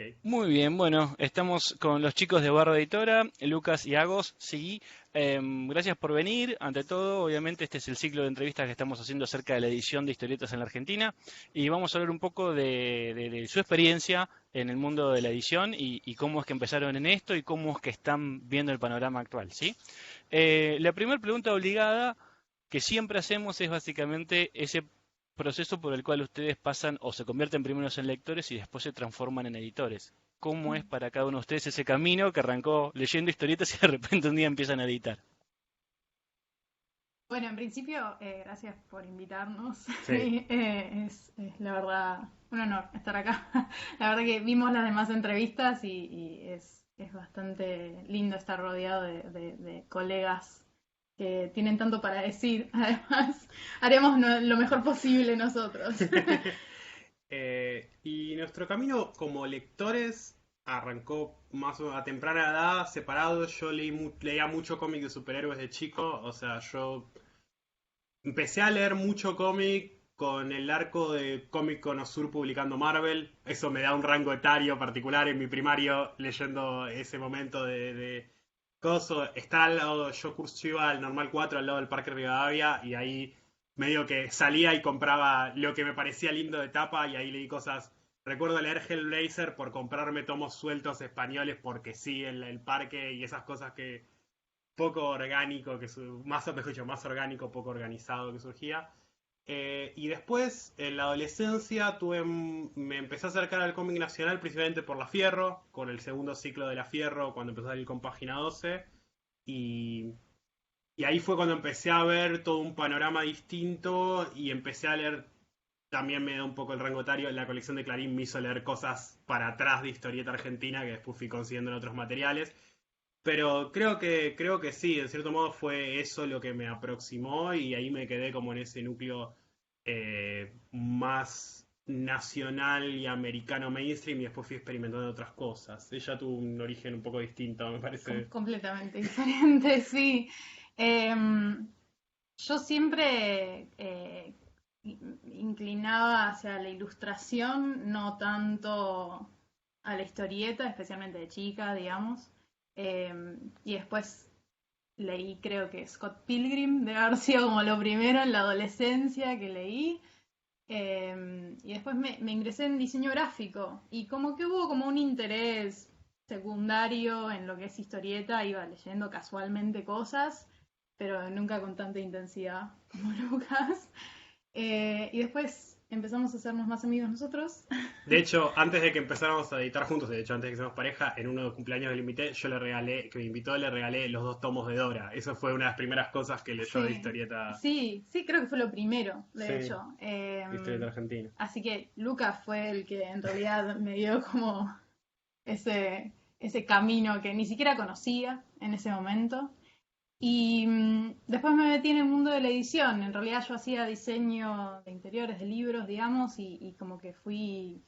Ok. Muy bien, bueno, estamos con los chicos de Barra Editora, Lucas y Agos, sí. Gracias por venir. Ante todo, obviamente, este es el ciclo de entrevistas que estamos haciendo acerca de la edición de historietas en la Argentina y vamos a hablar un poco de su experiencia en el mundo de la edición y cómo es que empezaron en esto y cómo es que están viendo el panorama actual, ¿sí? La primera pregunta obligada que siempre hacemos es básicamente ese proceso por el cual ustedes pasan o se convierten primero en lectores y después se transforman en editores. ¿Cómo es para cada uno de ustedes ese camino que arrancó leyendo historietas y de repente un día empiezan a editar? Bueno, en principio, gracias por invitarnos. Sí. Es la verdad un honor estar acá. La verdad que vimos las demás entrevistas y es bastante lindo estar rodeado de colegas que tienen tanto para decir. Además, haremos lo mejor posible nosotros. Y nuestro camino como lectores arrancó más o menos a temprana edad, separados. Yo leía mucho cómic de superhéroes de chico, o sea, yo empecé a leer mucho cómic con el arco de Cómic Conosur publicando Marvel. Eso me da un rango etario particular en mi primario leyendo ese momento de coso. Está al lado, yo iba al Normal 4 al lado del Parque Rivadavia y ahí medio que salía y compraba lo que me parecía lindo de tapa y ahí leí cosas. Recuerdo leer Hellblazer por comprarme tomos sueltos españoles porque sí, el parque y esas cosas que poco orgánico, más, mejor dicho, más orgánico, poco organizado que surgía. Y después, en la adolescencia, me empecé a acercar al cómic nacional principalmente por La Fierro, con el segundo ciclo de La Fierro, cuando empezó a salir con Página 12. Y, y ahí fue cuando empecé a ver todo un panorama distinto y empecé a leer, también me da un poco el rango etario, la colección de Clarín me hizo leer cosas para atrás de historieta argentina que después fui consiguiendo en otros materiales. Pero creo que sí, en cierto modo fue eso lo que me aproximó y ahí me quedé como en ese núcleo más nacional y americano mainstream y después fui experimentando otras cosas. Ella tuvo un origen un poco distinto, me parece. Completamente diferente, sí. Em, yo siempre inclinaba hacia la ilustración, no tanto a la historieta, especialmente de chica, digamos. Y después leí, creo que Scott Pilgrim, de haber sido como lo primero en la adolescencia que leí. Y después me ingresé en diseño gráfico y como que hubo como un interés secundario en lo que es historieta, iba leyendo casualmente cosas, pero nunca con tanta intensidad como Lucas. Y después empezamos a hacernos más amigos nosotros. De hecho, antes de que empezáramos a editar juntos, de hecho, antes de que seamos pareja, en uno de los cumpleaños que le invité, yo le regalé, que me invitó, le regalé los dos tomos de Dora. Eso fue una de las primeras cosas que leyó de Sí, historieta. sí, creo que fue lo primero, de Sí, hecho. de historieta argentina. Así que Lucas fue el que en realidad me dio como ese camino que ni siquiera conocía en ese momento. Y después me metí en el mundo de la edición. En realidad yo hacía diseño de interiores, de libros, digamos, y como que fui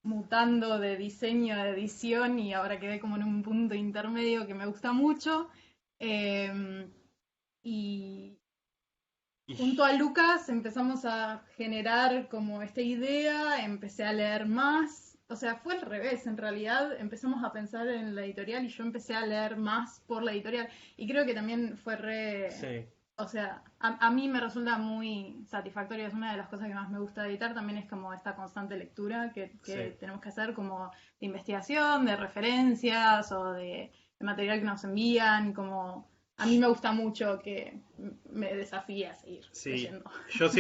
mutando de diseño a edición y ahora quedé como en un punto intermedio que me gusta mucho. Em, y Y junto a Lucas empezamos a generar como esta idea, empecé a leer más, o sea, fue al revés, en realidad empezamos a pensar en la editorial y yo empecé a leer más por la editorial y creo que también fue sí, o sea, a mí me resulta muy satisfactorio, es una de las cosas que más me gusta editar, también es como esta constante lectura que sí. tenemos que hacer como de investigación, de referencias o de material que nos envían, como a mí me gusta mucho que me desafíe a seguir Sí, leyendo. yo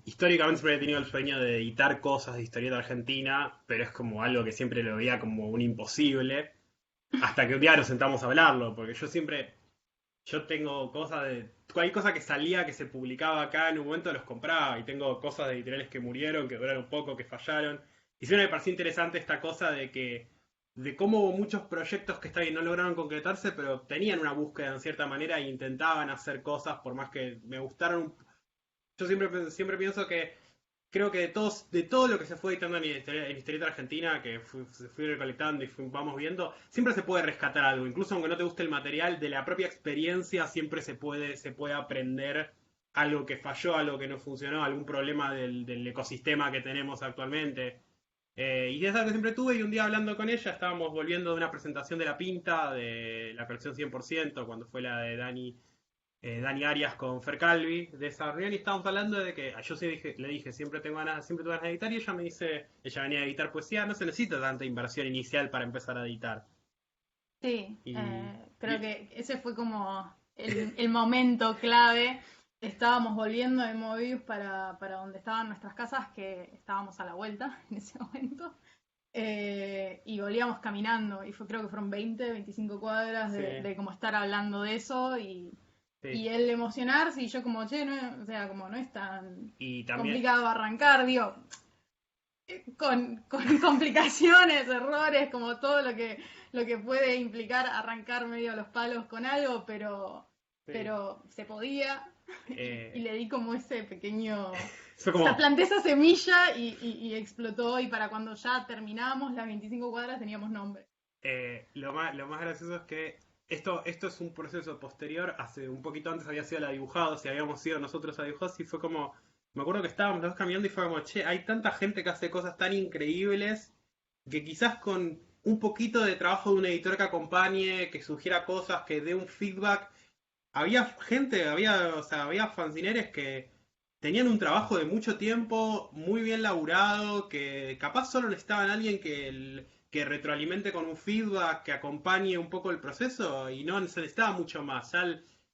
históricamente siempre he tenido el sueño de editar cosas de historieta argentina, pero es como algo que siempre lo veía como un imposible, hasta que un día nos sentamos a hablarlo, porque yo tengo cosas de, cualquier cosa que salía, que se publicaba acá en un momento los compraba, y tengo cosas de editoriales que murieron, que duraron poco, que fallaron, y siempre me pareció interesante esta cosa de cómo hubo muchos proyectos que está bien, no lograron concretarse, pero tenían una búsqueda en cierta manera e intentaban hacer cosas, por más que me gustaron. Yo siempre pienso que creo que de todo lo que se fue editando en historieta argentina, que se fui recolectando y vamos viendo, siempre se puede rescatar algo. Incluso aunque no te guste el material, de la propia experiencia siempre se puede aprender algo que falló, algo que no funcionó, algún problema del ecosistema que tenemos actualmente. Y es algo que siempre tuve, y un día hablando con ella, estábamos volviendo de una presentación de La Pinta, de la colección 100%, cuando fue la de Dani Arias con Fer Calvi, de esa reunión, y estábamos hablando de que yo sí le dije, siempre tuve ganas de editar, y ella me dice, ella venía a editar poesía, no se necesita tanta inversión inicial para empezar a editar. Sí, Y, creo y- que ese fue como el momento clave. Estábamos volviendo de Mobius para donde estaban nuestras casas, que estábamos a la vuelta en ese momento. Y volvíamos caminando, y creo que fueron 20, 25 cuadras sí, de como estar hablando de eso, y sí. él emocionarse, y yo como, che, no, o sea, como no es tan Y también, complicado arrancar, digo, con complicaciones, errores, como todo lo que puede implicar arrancar medio a los palos con algo, sí, pero se podía, y eh, le di como ese pequeño, fue o sea, como, planté esa semilla y explotó, y para cuando ya terminamos las 25 cuadras teníamos nombre. lo más gracioso es que esto es un proceso posterior. Hace un poquito antes había sido la Dibujados y habíamos ido nosotros a Dibujados y fue como, me acuerdo que estábamos los dos caminando y fue como, che, hay tanta gente que hace cosas tan increíbles que quizás con un poquito de trabajo de un editor que acompañe, que sugiera cosas, que dé un feedback, había gente, o sea, había fanzineres que tenían un trabajo de mucho tiempo, muy bien laburado, que capaz solo necesitaban a alguien que retroalimente con un feedback, que acompañe un poco el proceso y no se necesitaba mucho más.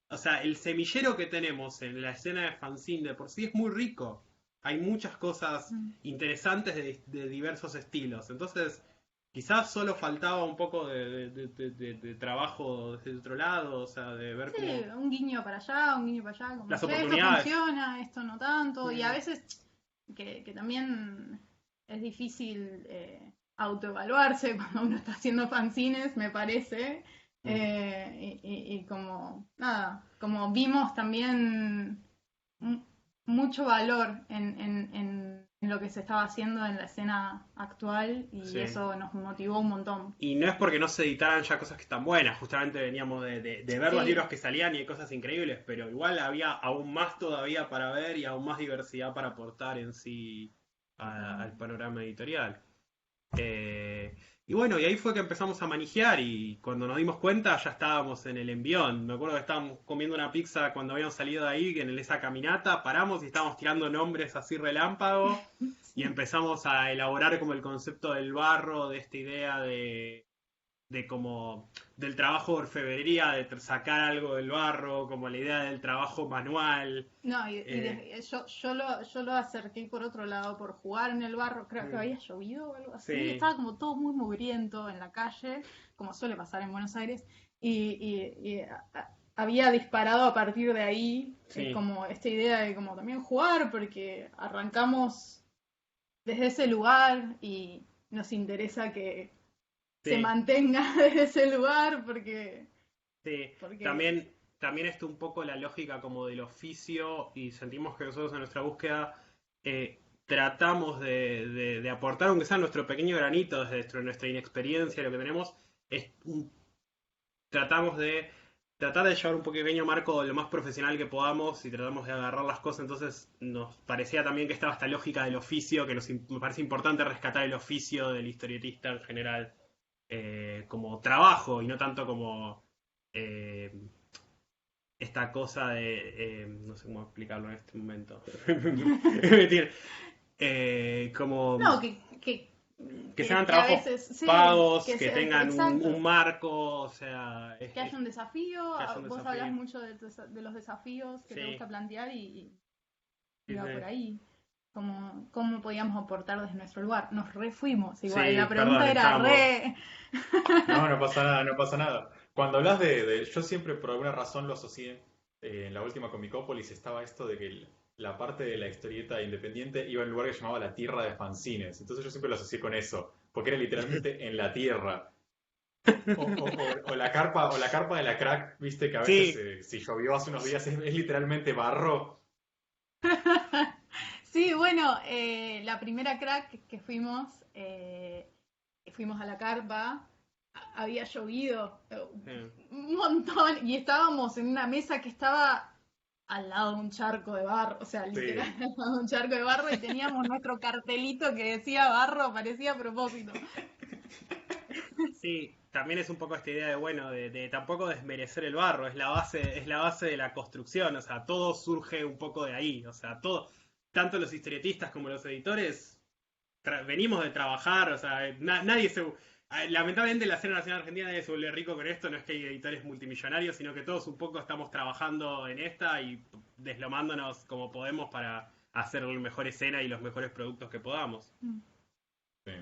O sea, el semillero que tenemos en la escena de fanzine de por sí es muy rico. Hay muchas cosas Mm. interesantes de diversos estilos. Entonces, quizás solo faltaba un poco de trabajo desde otro lado, o sea, de ver Sí, cómo un guiño para allá, un guiño para allá, como, las che, esto oportunidades. funciona, esto no tanto, y a Mm, veces que también es difícil autoevaluarse cuando uno está haciendo fanzines, me parece, mm. y como, nada, como vimos también mu- mucho valor en lo que se estaba haciendo en la escena actual, y Sí. eso nos motivó un montón. Y no es porque no se editaran ya cosas que están buenas, justamente veníamos de ver los libros Sí. que salían y hay cosas increíbles, pero igual había aún más todavía para ver y aún más diversidad para aportar en sí al panorama editorial. Eh, y bueno, y ahí fue que empezamos a manijear y cuando nos dimos cuenta ya estábamos en el envión. Me acuerdo que estábamos comiendo una pizza cuando habíamos salido de ahí, en esa caminata, paramos y estábamos tirando nombres así relámpago y empezamos a elaborar como el concepto del barro, de esta idea de como del trabajo de orfebrería, de sacar algo del barro, como la idea del trabajo manual. No, Eh, yo lo acerqué por otro lado, por jugar en el barro, creo que había llovido o algo así, sí, estaba como todo muy mugriento en la calle, como suele pasar en Buenos Aires, había disparado a partir de ahí sí, como esta idea de como también jugar, porque arrancamos desde ese lugar y nos interesa que se sí. mantenga desde ese lugar, Sí, porque también esto un poco la lógica como del oficio y sentimos que nosotros en nuestra búsqueda tratamos de aportar, aunque sea nuestro pequeño granito desde nuestra inexperiencia, lo que tenemos, es tratamos de tratar de llevar un pequeño marco lo más profesional que podamos y tratamos de agarrar las cosas, entonces nos parecía también que estaba esta lógica del oficio, que me parece importante rescatar el oficio del historietista en general como trabajo y no tanto como eh, esta cosa no sé cómo explicarlo en este momento. Como no, que sean que a trabajos veces, sí, pagos, que tengan un exacto, marco, o sea, que haya un desafío. que haya un Vos hablas desafío. mucho de los desafíos que te Sí, gusta plantear, y sí, va por sí. ahí. Cómo podíamos aportar desde nuestro lugar. Nos refuimos igual. Sí, La perdón, pregunta era estábamos. re. No, no pasa nada, no pasa nada. Cuando hablas yo siempre por alguna razón lo asocié, en la última Comicópolis estaba esto de que la parte de la historieta independiente iba a un lugar que se llamaba la Tierra de Fanzines. Entonces yo siempre lo asocié con eso, porque era literalmente en la tierra. O la carpa de la crack, viste que a veces Sí, si llovió hace unos días es literalmente barro. Sí, bueno, la primera crack que fuimos a la carpa, había llovido sí, un montón, y estábamos en una mesa que estaba al lado de un charco de barro, o sea, Sí. literal, al lado de un charco de barro y teníamos nuestro cartelito que decía barro, parecía a propósito. Sí, también es un poco esta idea de, bueno, de tampoco desmerecer el barro, es la base de la construcción, o sea, todo surge un poco de ahí, o sea, todo, tanto los historietistas como los editores, venimos de trabajar, o sea, nadie se... Lamentablemente en la escena nacional argentina nadie se vuelve rico con esto, no es que hay editores multimillonarios, sino que todos un poco estamos trabajando en esta y deslomándonos como podemos para hacer la mejor escena y los mejores productos que podamos. Sí.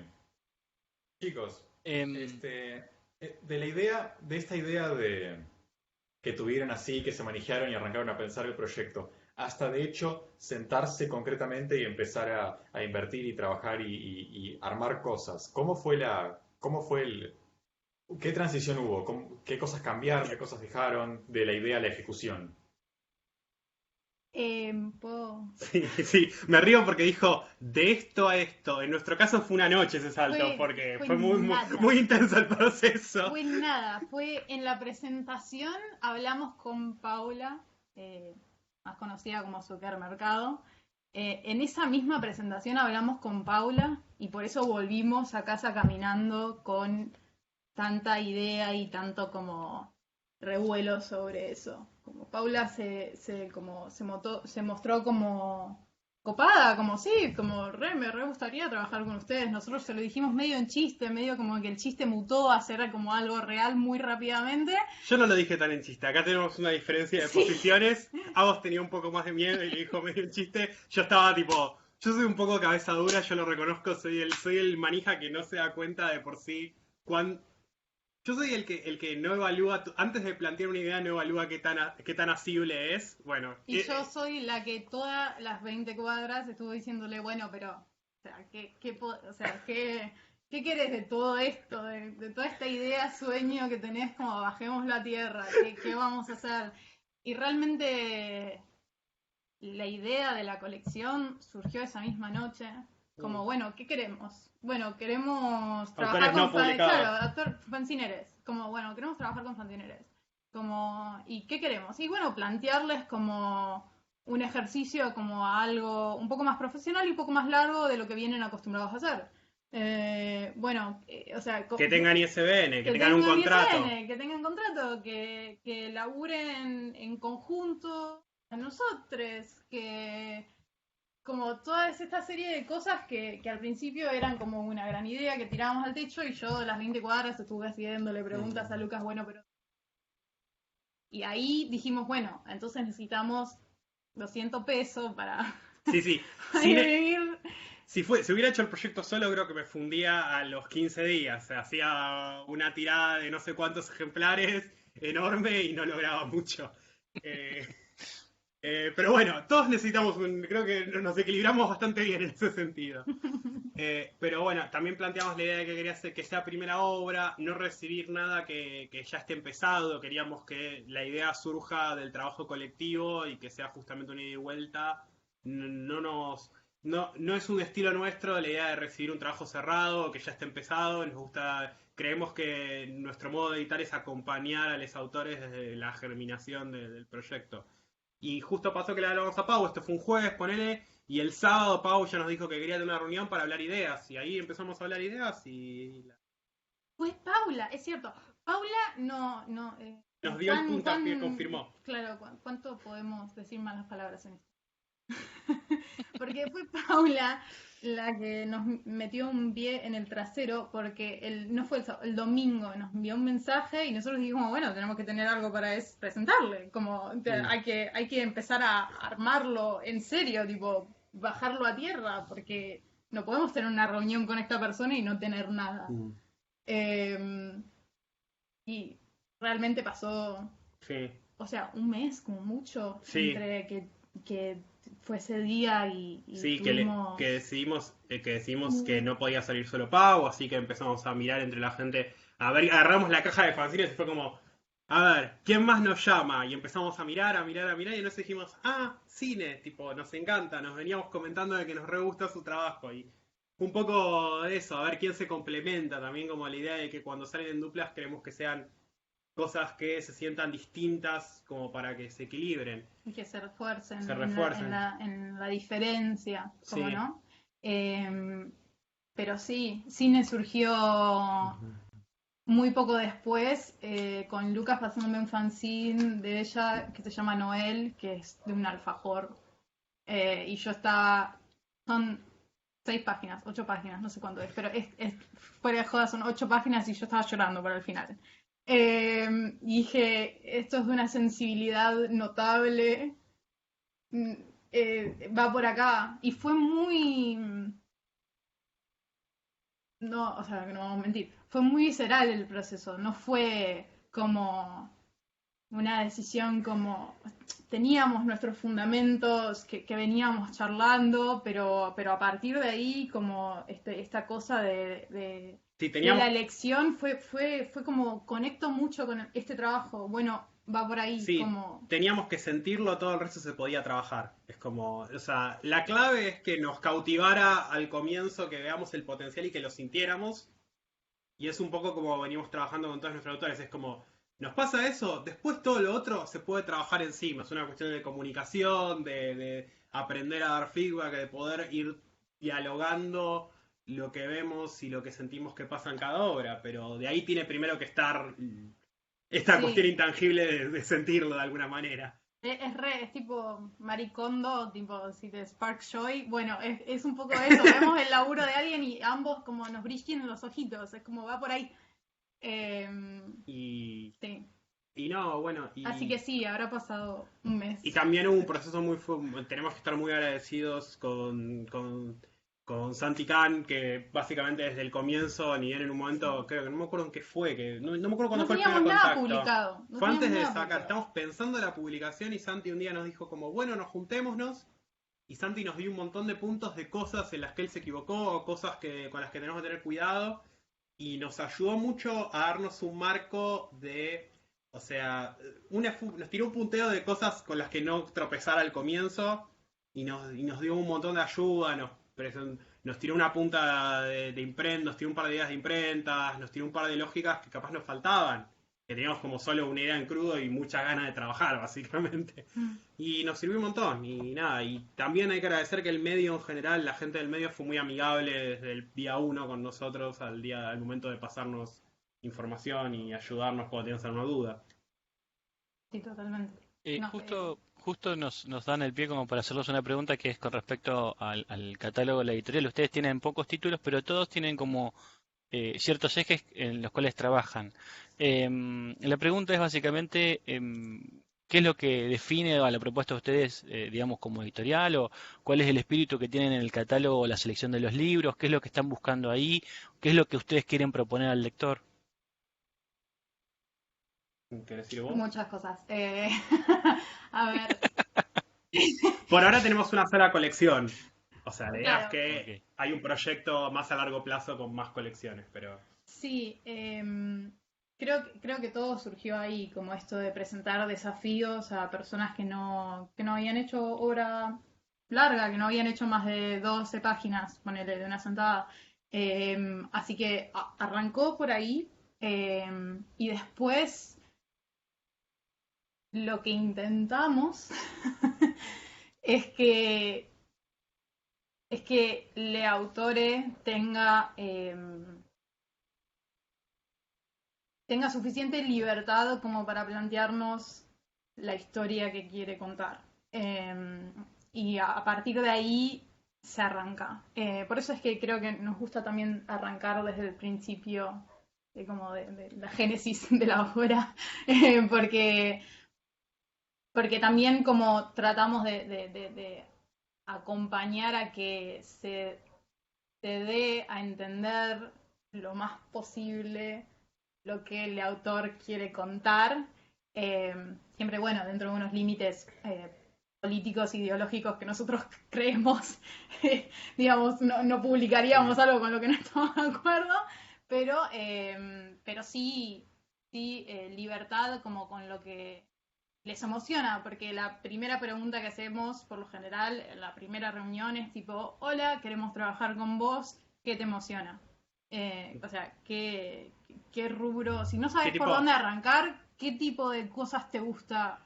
Chicos, Em, de esta idea de que tuvieron así, que se manejaron y arrancaron a pensar el proyecto, hasta de hecho sentarse concretamente y empezar a invertir y trabajar y armar cosas. ¿Cómo fue qué transición hubo? ¿Qué cosas cambiaron? ¿Qué cosas dejaron de la idea a la ejecución? ¿Puedo? Sí, sí, me río porque dijo de esto a esto. En nuestro caso fue una noche ese salto, porque Fue fue muy, muy, nada. muy intenso el proceso. Fue nada, fue en la presentación, hablamos con Paula, más conocida como Supermercado. En esa misma presentación hablamos con Paula y por eso volvimos a casa caminando con tanta idea y tanto como revuelo sobre eso. Como Paula se mostró como copada, como sí, como me re gustaría trabajar con ustedes. Nosotros se lo dijimos medio en chiste, medio como que el chiste mutó a ser como algo real muy rápidamente. Yo no lo dije tan en chiste, acá tenemos una diferencia de Sí. posiciones. Agos tenía un poco más de miedo y le dijo medio en chiste. Yo estaba tipo, yo soy un poco cabeza dura, yo lo reconozco, soy el manija que no se da cuenta de por sí yo soy el que no evalúa, antes de plantear una idea, no evalúa qué tan asible es. Bueno, Y yo soy la que todas las 20 cuadras estuvo diciéndole, bueno, pero, o sea, ¿qué querés de todo esto? De toda esta idea, sueño que tenés como bajemos la tierra, ¿qué vamos a hacer? Y realmente la idea de la colección surgió esa misma noche. Como, bueno, ¿qué queremos? Bueno, queremos trabajar Autores no publicados. claro, fanzineres. Como, bueno, queremos trabajar con fanzineres. Como, ¿y qué queremos? Y bueno, plantearles como un ejercicio como algo un poco más profesional y un poco más largo de lo que vienen acostumbrados a hacer. O sea, que tengan ISBN, que tengan un contrato. ISBN, que tengan contrato, que laburen en conjunto a nosotros, que como toda esta serie de cosas que al principio eran como una gran idea que tirábamos al techo y yo las 20 cuadras estuve haciéndole preguntas a Lucas, bueno, pero... Y ahí dijimos, bueno, entonces necesitamos 200 pesos para Sí. vivir. Si hubiera hecho el proyecto solo, creo que me fundía a los 15 días. O sea, hacía una tirada de no sé cuántos ejemplares enorme y no lograba mucho. Pero bueno, todos necesitamos creo que nos equilibramos bastante bien en ese sentido. Pero bueno, también planteamos la idea de que quería hacer que sea primera obra, no recibir nada que ya esté empezado. Queríamos que la idea surja del trabajo colectivo y que sea justamente una ida y vuelta. No es un estilo nuestro la idea de recibir un trabajo cerrado, que ya esté empezado. Creemos que nuestro modo de editar es acompañar a los autores desde la germinación del proyecto. Y justo pasó que le hablamos a Pau, esto fue un jueves, ponele, y el sábado Pau ya nos dijo que quería tener una reunión para hablar ideas, y ahí empezamos a hablar ideas y... Pues Paula, es cierto, Paula no... nos dio el puntapié, confirmó. Claro, ¿cuánto podemos decir malas palabras en esto? Porque fue Paula la que nos metió un pie en el trasero porque no fue el domingo, nos envió un mensaje y nosotros dijimos, bueno, tenemos que tener algo para presentarle, como hay que empezar a armarlo en serio, tipo, bajarlo a tierra, porque no podemos tener una reunión con esta persona y no tener nada. Y realmente pasó, o sea, un mes como mucho, entre que fue ese día y sí, tuvimos... que decidimos que no podía salir solo Pau, así que empezamos a mirar entre la gente, a ver, agarramos la caja de fanzines y fue como, a ver, ¿quién más nos llama? Y empezamos a mirar y nos dijimos, cine, tipo, nos encanta, nos veníamos comentando de que nos re gusta su trabajo y un poco de eso, a ver quién se complementa, también como la idea de que cuando salen en duplas queremos que sean cosas que se sientan distintas como para que se equilibren. Y que se refuercen, Se refuercen. en la diferencia, ¿cómo Sí. no? Pero sí, Cine surgió muy poco después, con Lucas pasándome un fanzine de ella que se llama Noel, que es de un alfajor. Y yo estaba... Son 6 páginas, 8 páginas, no sé cuánto es, pero fuera de joda, son 8 páginas y yo estaba llorando para el final. Y dije, esto es de una sensibilidad notable, va por acá. Y fue muy... No, o sea, que no vamos a mentir. Fue muy visceral el proceso, no fue como una decisión como... Teníamos nuestros fundamentos que veníamos charlando, pero a partir de ahí, como esta cosa de Sí, la elección fue como conecto mucho con este trabajo. Bueno, va por ahí, sí, como... teníamos que sentirlo, todo el resto se podía trabajar. Es como, o sea, la clave es que nos cautivara al comienzo, que veamos el potencial y que lo sintiéramos. Y es un poco como venimos trabajando con todos nuestros autores. Es como, nos pasa eso, después todo lo otro se puede trabajar encima. Es una cuestión de comunicación, de aprender a dar feedback, de poder ir dialogando lo que vemos y lo que sentimos que pasa en cada obra. Pero de ahí tiene primero que estar esta cuestión Sí, intangible de sentirlo de alguna manera. es tipo Maricondo, tipo si te Spark Joy. Bueno, es un poco eso. Vemos el laburo de alguien y ambos como nos brillan los ojitos. Es como va por ahí. Y, Sí. y no, bueno, Así que sí, habrá pasado un mes. y también hubo un proceso tenemos que estar muy agradecidos con Santi Khan, que básicamente desde el comienzo, ni bien en un momento, creo que no me acuerdo en qué fue, que no me acuerdo cuándo No fue el primer teníamos nada contacto. publicado. No Fue antes teníamos de nada sacar, publicado. estamos pensando en la publicación y Santi un día nos dijo como, bueno, nos juntémonos. Y Santi nos dio un montón de puntos de cosas en las que él se equivocó o cosas con las que tenemos que tener cuidado. Y nos ayudó mucho a darnos un marco de... O sea, nos tiró un punteo de cosas con las que no tropezar al comienzo y nos dio un montón de ayuda, nos tiró una punta de imprenta, nos tiró un par de ideas de imprentas, nos tiró un par de lógicas que capaz nos faltaban, que teníamos como solo una idea en crudo y muchas ganas de trabajar, básicamente. Y nos sirvió un montón, y nada, y también hay que agradecer que el medio en general, la gente del medio fue muy amigable desde el día uno con nosotros al momento de pasarnos información y ayudarnos cuando teníamos alguna duda. Sí, totalmente. No, Justo nos dan el pie como para hacerles una pregunta que es con respecto al catálogo de la editorial. Ustedes tienen pocos títulos, pero todos tienen como ciertos ejes en los cuales trabajan. La pregunta es básicamente qué es lo que define a la propuesta de ustedes, digamos, como editorial, o cuál es el espíritu que tienen en el catálogo o la selección de los libros, qué es lo que están buscando ahí, qué es lo que ustedes quieren proponer al lector. ¿Querés decir vos? muchas cosas. A ver, Por ahora tenemos una sola colección. O sea, la idea es claro. que Ok. hay un proyecto más a largo plazo con más colecciones, pero... Sí, creo que todo surgió ahí, como esto de presentar desafíos a personas que no habían hecho obra larga, que no habían hecho más de 12 páginas, ponele, de una sentada. Así que arrancó por ahí, y después lo que intentamos es que el autore tenga suficiente libertad como para plantearnos la historia que quiere contar. Y a partir de ahí se arranca. Por eso es que creo que nos gusta también arrancar desde el principio, como de la génesis de la obra, porque, porque también como tratamos de acompañar a que se dé a entender lo más posible lo que el autor quiere contar, siempre, bueno, dentro de unos límites políticos, ideológicos que nosotros creemos, digamos, no publicaríamos algo con lo que no estamos de acuerdo, pero sí, libertad como con lo que les emociona, porque la primera pregunta que hacemos, por lo general, en la primera reunión es tipo, hola, queremos trabajar con vos, ¿qué te emociona? O sea, ¿qué rubro? Si no sabes ¿Qué por tipo? dónde arrancar, ¿qué tipo de cosas te gusta?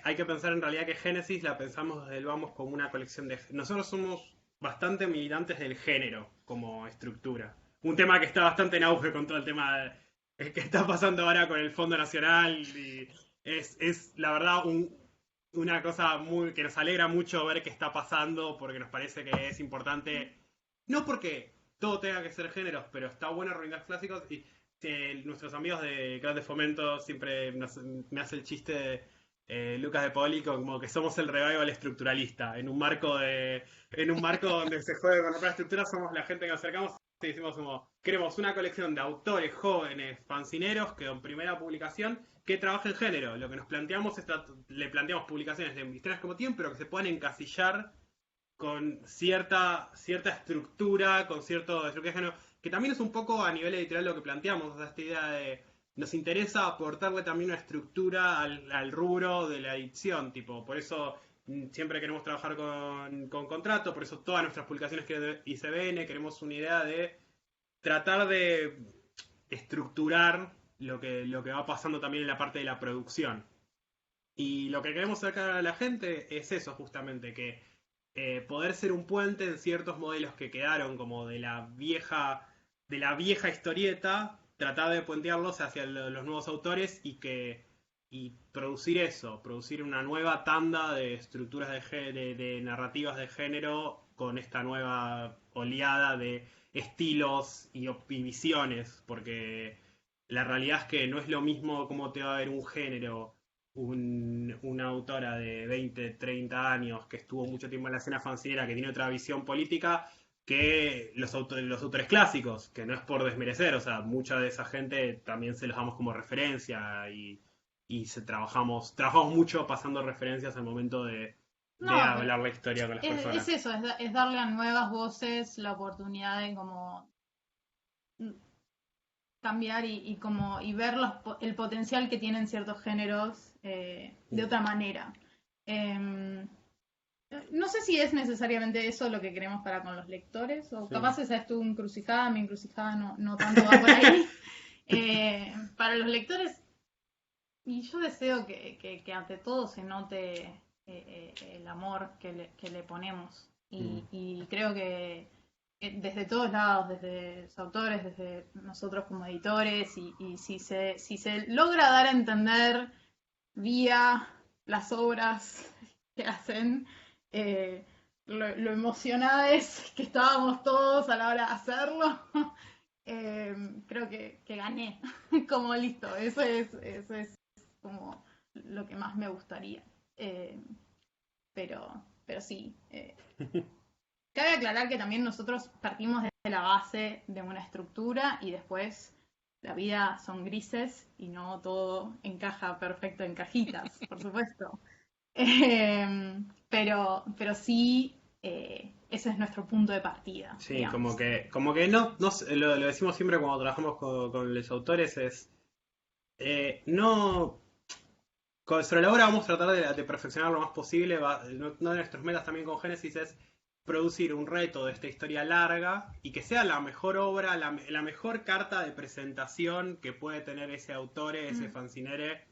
Hay que pensar en realidad que Génesis la pensamos desde el vamos como una colección de... Nosotros somos bastante militantes del género como estructura. Un tema que está bastante en auge con todo el tema que está pasando ahora con el Fondo Nacional. Y es la verdad una cosa muy que nos alegra mucho ver qué está pasando porque nos parece que es importante. No porque todo tenga que ser géneros, pero está bueno reivindicar clásicos. Y nuestros amigos de Grandes Fomento siempre me hace el chiste de Lucas de Poli como que somos el revival estructuralista. En un marco donde se juega con otra estructura, somos la gente que nos acercamos y decimos como, queremos una colección de autores jóvenes, fancineros, que en primera publicación, que trabajen género. Lo que nos planteamos es, le planteamos publicaciones de historias como tiempo, pero que se puedan encasillar con cierta estructura, con cierto estructura de género, que también es un poco a nivel editorial lo que planteamos, o sea, esta idea de nos interesa aportarle también una estructura al rubro de la edición, tipo, por eso siempre queremos trabajar con contrato, por eso todas nuestras publicaciones que de ICBN queremos una idea de tratar de estructurar lo que va pasando también en la parte de la producción. Y lo que queremos sacar a la gente es eso justamente, que poder ser un puente en ciertos modelos que quedaron como de la vieja historieta, tratar de puentearlos hacia los nuevos autores y producir eso, producir una nueva tanda de estructuras de narrativas de género con esta nueva oleada de estilos y visiones, porque la realidad es que no es lo mismo cómo te va a ver un género una autora de 20, 30 años que estuvo mucho tiempo en la escena fancinera, que tiene otra visión política, que los autores clásicos, que no es por desmerecer, o sea, mucha de esa gente también se los damos como referencia y trabajamos mucho pasando referencias al momento de No, hablar la historia con las es personas. eso, es darle a nuevas voces la oportunidad de como cambiar y ver el potencial que tienen ciertos géneros de otra manera. No sé si es necesariamente eso lo que queremos para con los lectores, o Sí. capaz esa es tu encrucijada, mi encrucijada no tanto va por ahí. Para los lectores, y yo deseo que ante todo se note el amor que le ponemos. Y creo que desde todos lados, desde los autores, desde nosotros como editores, y si se logra dar a entender vía las obras que hacen, lo emocionados que estábamos todos a la hora de hacerlo, creo que gané. Como listo, eso es como lo que más me gustaría. Pero sí. Cabe aclarar que también nosotros partimos desde la base de una estructura y después la vida son grises y no todo encaja perfecto en cajitas, por supuesto. Pero sí, ese es nuestro punto de partida. Sí, digamos. como que no lo decimos siempre cuando trabajamos con los autores, es no. Sobre la obra vamos a tratar de perfeccionar lo más posible. Una de nuestras metas también con Génesis es producir un reto de esta historia larga y que sea la mejor obra, la mejor carta de presentación que puede tener ese autor, ese fancinere,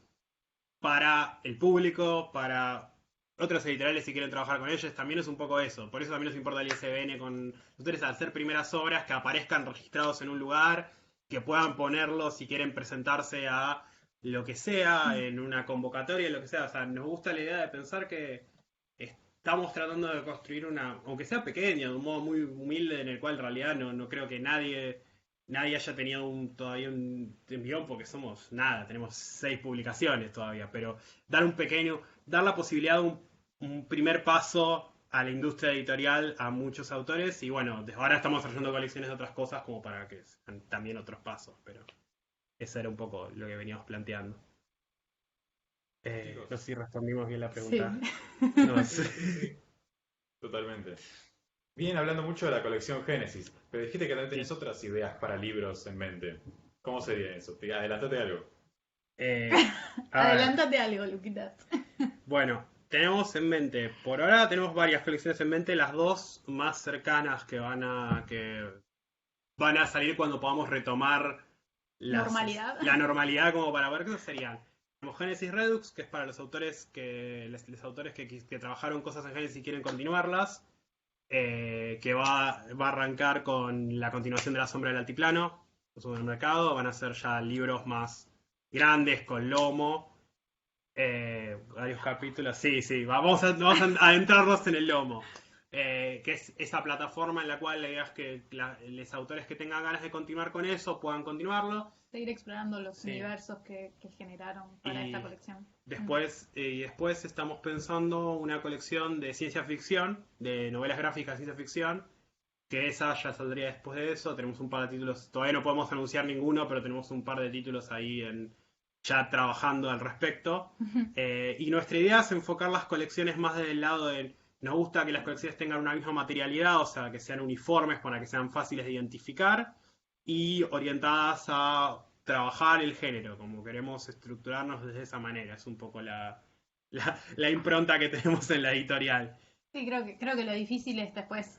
para el público, para otros editoriales si quieren trabajar con ellos. También es un poco eso. Por eso también nos importa el ISBN con ustedes, al ser primeras obras que aparezcan registrados en un lugar, que puedan ponerlo si quieren presentarse a lo que sea, en una convocatoria, lo que sea. O sea, nos gusta la idea de pensar que estamos tratando de construir aunque sea pequeña, de un modo muy humilde, en el cual en realidad no creo que nadie haya tenido todavía un guión, porque somos nada, tenemos 6 publicaciones todavía, pero dar la posibilidad de un primer paso a la industria editorial a muchos autores, y bueno, desde ahora estamos haciendo colecciones de otras cosas como para que sean también otros pasos, pero eso era un poco lo que veníamos planteando. No sé si respondimos bien la pregunta. Sí. No, Sí, totalmente. Vienen hablando mucho de la colección Génesis, pero dijiste que también tenés otras ideas para libros en mente. ¿Cómo sería eso? Adelantate algo. a ver. Adelántate algo, Luquitas. Bueno, tenemos en mente, por ahora tenemos varias colecciones en mente, las dos más cercanas que van a salir cuando podamos retomar la normalidad, como para ver qué serían. Como Genesis Redux, que es para los autores los autores que trabajaron cosas en Genesis y quieren continuarlas, que va a arrancar con la continuación de La Sombra del Altiplano, en el mercado, van a ser ya libros más grandes, con lomo, varios capítulos, sí, vamos a adentrarnos en el lomo. Que es esa plataforma en la cual la idea es que los autores que tengan ganas de continuar con eso puedan continuarlo. Seguir explorando los universos que generaron para esta colección. Después estamos pensando una colección de ciencia ficción, de novelas gráficas de ciencia ficción, que esa ya saldría después de eso. Tenemos un par de títulos, todavía no podemos anunciar ninguno, pero tenemos un par de títulos ahí ya trabajando al respecto. Y nuestra idea es enfocar las colecciones más desde el lado de... Nos gusta que las colecciones tengan una misma materialidad, o sea, que sean uniformes para que sean fáciles de identificar y orientadas a trabajar el género, como queremos estructurarnos desde esa manera. Es un poco la impronta que tenemos en la editorial. Sí, creo que lo difícil es después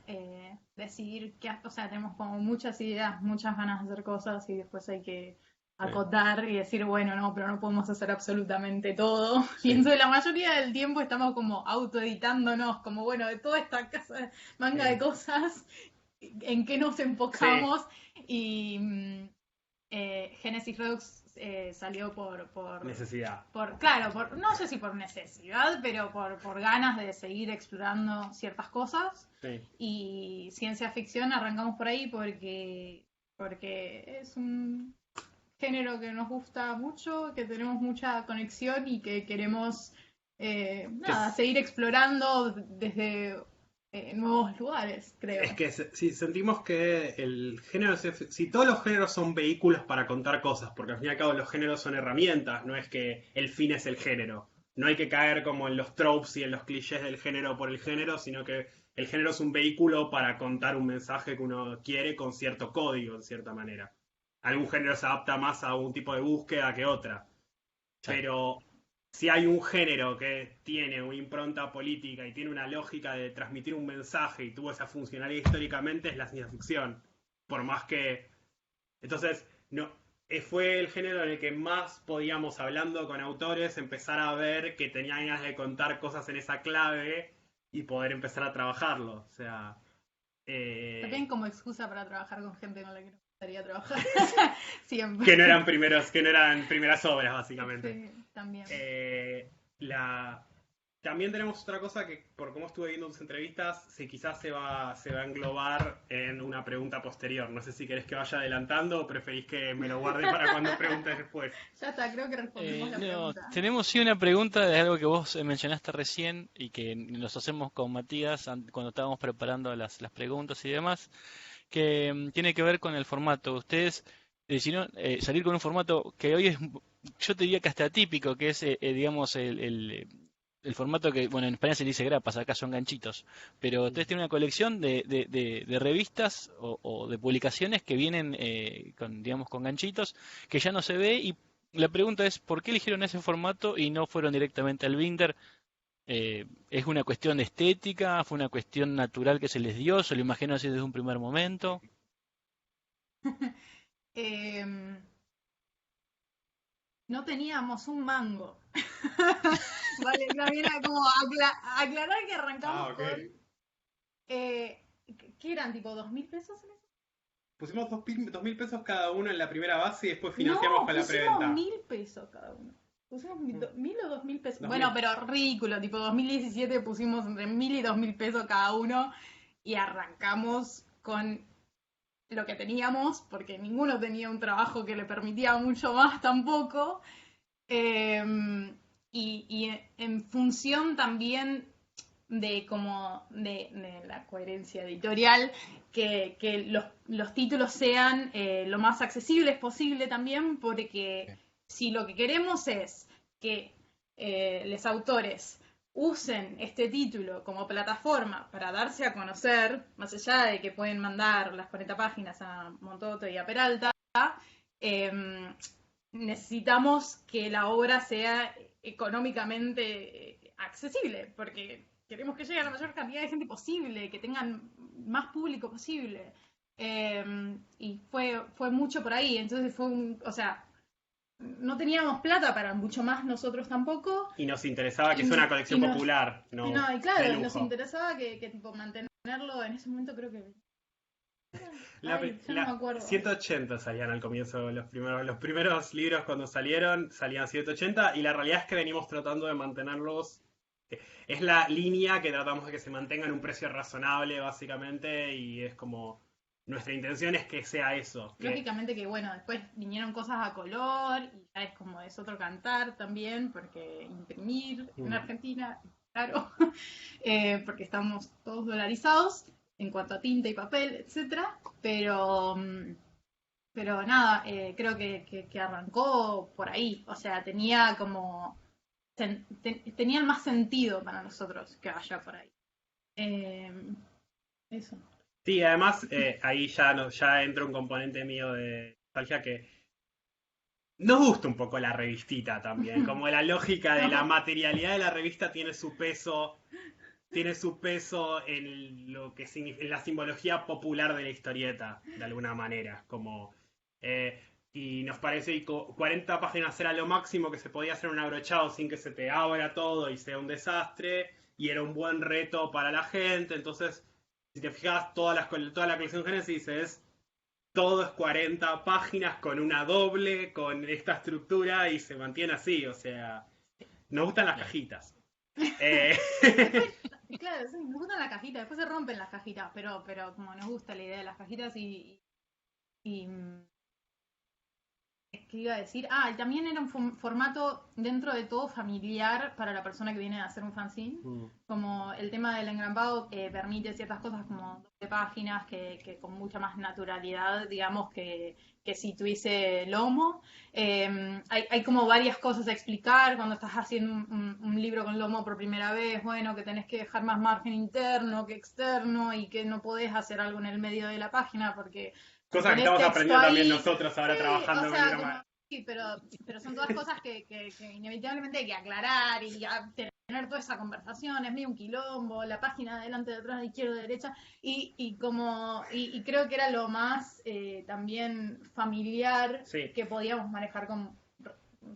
decidir o sea, tenemos como muchas ideas, muchas ganas de hacer cosas y después hay que acotar y decir, bueno, no, pero no podemos hacer absolutamente todo. Sí. Y entonces la mayoría del tiempo estamos como autoeditándonos, como bueno, de toda esta manga de cosas, en qué nos enfocamos. Sí. Y Genesis Redux salió por necesidad. Claro, no sé si por necesidad, pero por ganas de seguir explorando ciertas cosas. Sí. Y ciencia ficción arrancamos por ahí porque es un género que nos gusta mucho, que tenemos mucha conexión y que queremos seguir explorando desde nuevos lugares, creo. Es que si sentimos que el género, si todos los géneros son vehículos para contar cosas, porque al fin y al cabo los géneros son herramientas, no es que el fin es el género. No hay que caer como en los tropes y en los clichés del género por el género, sino que el género es un vehículo para contar un mensaje que uno quiere con cierto código, en cierta manera. Algún género se adapta más a un tipo de búsqueda que otra. Sí. Pero si hay un género que tiene una impronta política y tiene una lógica de transmitir un mensaje y tuvo esa funcionalidad históricamente, es la ciencia ficción. Por más que... Entonces, fue el género en el que más podíamos, hablando con autores, empezar a ver que tenían ganas de contar cosas en esa clave y poder empezar a trabajarlo. O sea... También como excusa para trabajar con gente con la que no gustaría trabajar. Siempre. Que no eran primeras obras, básicamente. Sí, también. También tenemos otra cosa que, por cómo estuve viendo tus entrevistas, quizás se va a englobar en una pregunta posterior. No sé si querés que vaya adelantando o preferís que me lo guarde para cuando preguntes después. Ya está, creo que respondimos la pregunta. Tenemos sí una pregunta de algo que vos mencionaste recién y que nos hacemos con Matías cuando estábamos preparando las preguntas y demás, que tiene que ver con el formato. Ustedes decidieron salir con un formato que hoy es, yo te diría que hasta atípico, que es, digamos, el formato que, bueno, en España se dice grapas, acá son ganchitos, pero ustedes tienen una colección de revistas o de publicaciones que vienen con ganchitos, que ya no se ve, y la pregunta es, ¿por qué eligieron ese formato y no fueron directamente al binder? ¿Es una cuestión de estética? ¿Fue una cuestión natural que se les dio? ¿Se lo imaginó así desde un primer momento? No teníamos un mango. Vale, también era como aclarar que arrancamos con... ¿Qué eran? ¿Tipo 2.000 pesos en eso? Pusimos 2.000 pesos cada uno en la primera base y después financiamos con la preventa. Pusimos 1.000 pesos cada uno. Pusimos 1.000 o 2.000 pesos. 2000. Bueno, pero ridículo, tipo 2017 pusimos entre 1.000 y 2.000 pesos cada uno y arrancamos con lo que teníamos, porque ninguno tenía un trabajo que le permitía mucho más tampoco. Y en función también de la coherencia editorial, que los títulos sean lo más accesibles posible también, porque si lo que queremos es que los autores usen este título como plataforma para darse a conocer, más allá de que pueden mandar las 40 páginas a Montoto y a Peralta, necesitamos que la obra sea económicamente accesible, porque queremos que llegue a la mayor cantidad de gente posible, que tengan más público posible. Y fue mucho por ahí. Entonces o sea, no teníamos plata para mucho más nosotros tampoco. Y nos interesaba que sea una colección popular, no y claro, de y nos lujo. interesaba que tipo mantenerlo en ese momento, creo que... Ya no me acuerdo. 180 salían al comienzo, los primeros libros cuando salían 180, y la realidad es que venimos tratando de mantenerlos. Es la línea que tratamos de que se mantenga en un precio razonable, básicamente, y es como nuestra intención es que sea eso. Lógicamente que bueno, después vinieron cosas a color y ya es como es otro cantar también, porque imprimir en Argentina es caro, porque estamos todos dolarizados en cuanto a tinta y papel, etcétera, pero nada, creo que arrancó por ahí, o sea, tenía como tenía más sentido para nosotros que vaya por ahí. Eso. Sí, además ahí ya entra un componente mío de nostalgia que nos gusta un poco la revistita también, como la lógica de la materialidad de la revista tiene su peso en lo que en la simbología popular de la historieta, de alguna manera, como y nos parece que 40 páginas era lo máximo que se podía hacer un abrochado sin que se te abra todo y sea un desastre, y era un buen reto para la gente. Entonces, si te fijas, toda la colección Génesis todo es 40 páginas con una doble, con esta estructura, y se mantiene así, o sea, nos gustan las cajitas. Claro, sí, nos gustan las cajitas, después se rompen las cajitas, pero como nos gusta la idea de las cajitas y ¿qué iba a decir? Y también era un formato dentro de todo familiar para la persona que viene a hacer un fanzine. Como el tema del engrampado permite ciertas cosas como 12 páginas que con mucha más naturalidad, digamos, que si tuviese lomo. Hay como varias cosas a explicar cuando estás haciendo un libro con lomo por primera vez. Bueno, que tenés que dejar más margen interno que externo y que no podés hacer algo en el medio de la página porque... Cosas que estamos aprendiendo también nosotros ahora trabajando en el como, sí, pero son todas cosas que inevitablemente hay que aclarar y tener toda esa conversación, es medio un quilombo, la página adelante, de atrás, de izquierda, de derecha, y creo que era lo más también familiar que podíamos manejar con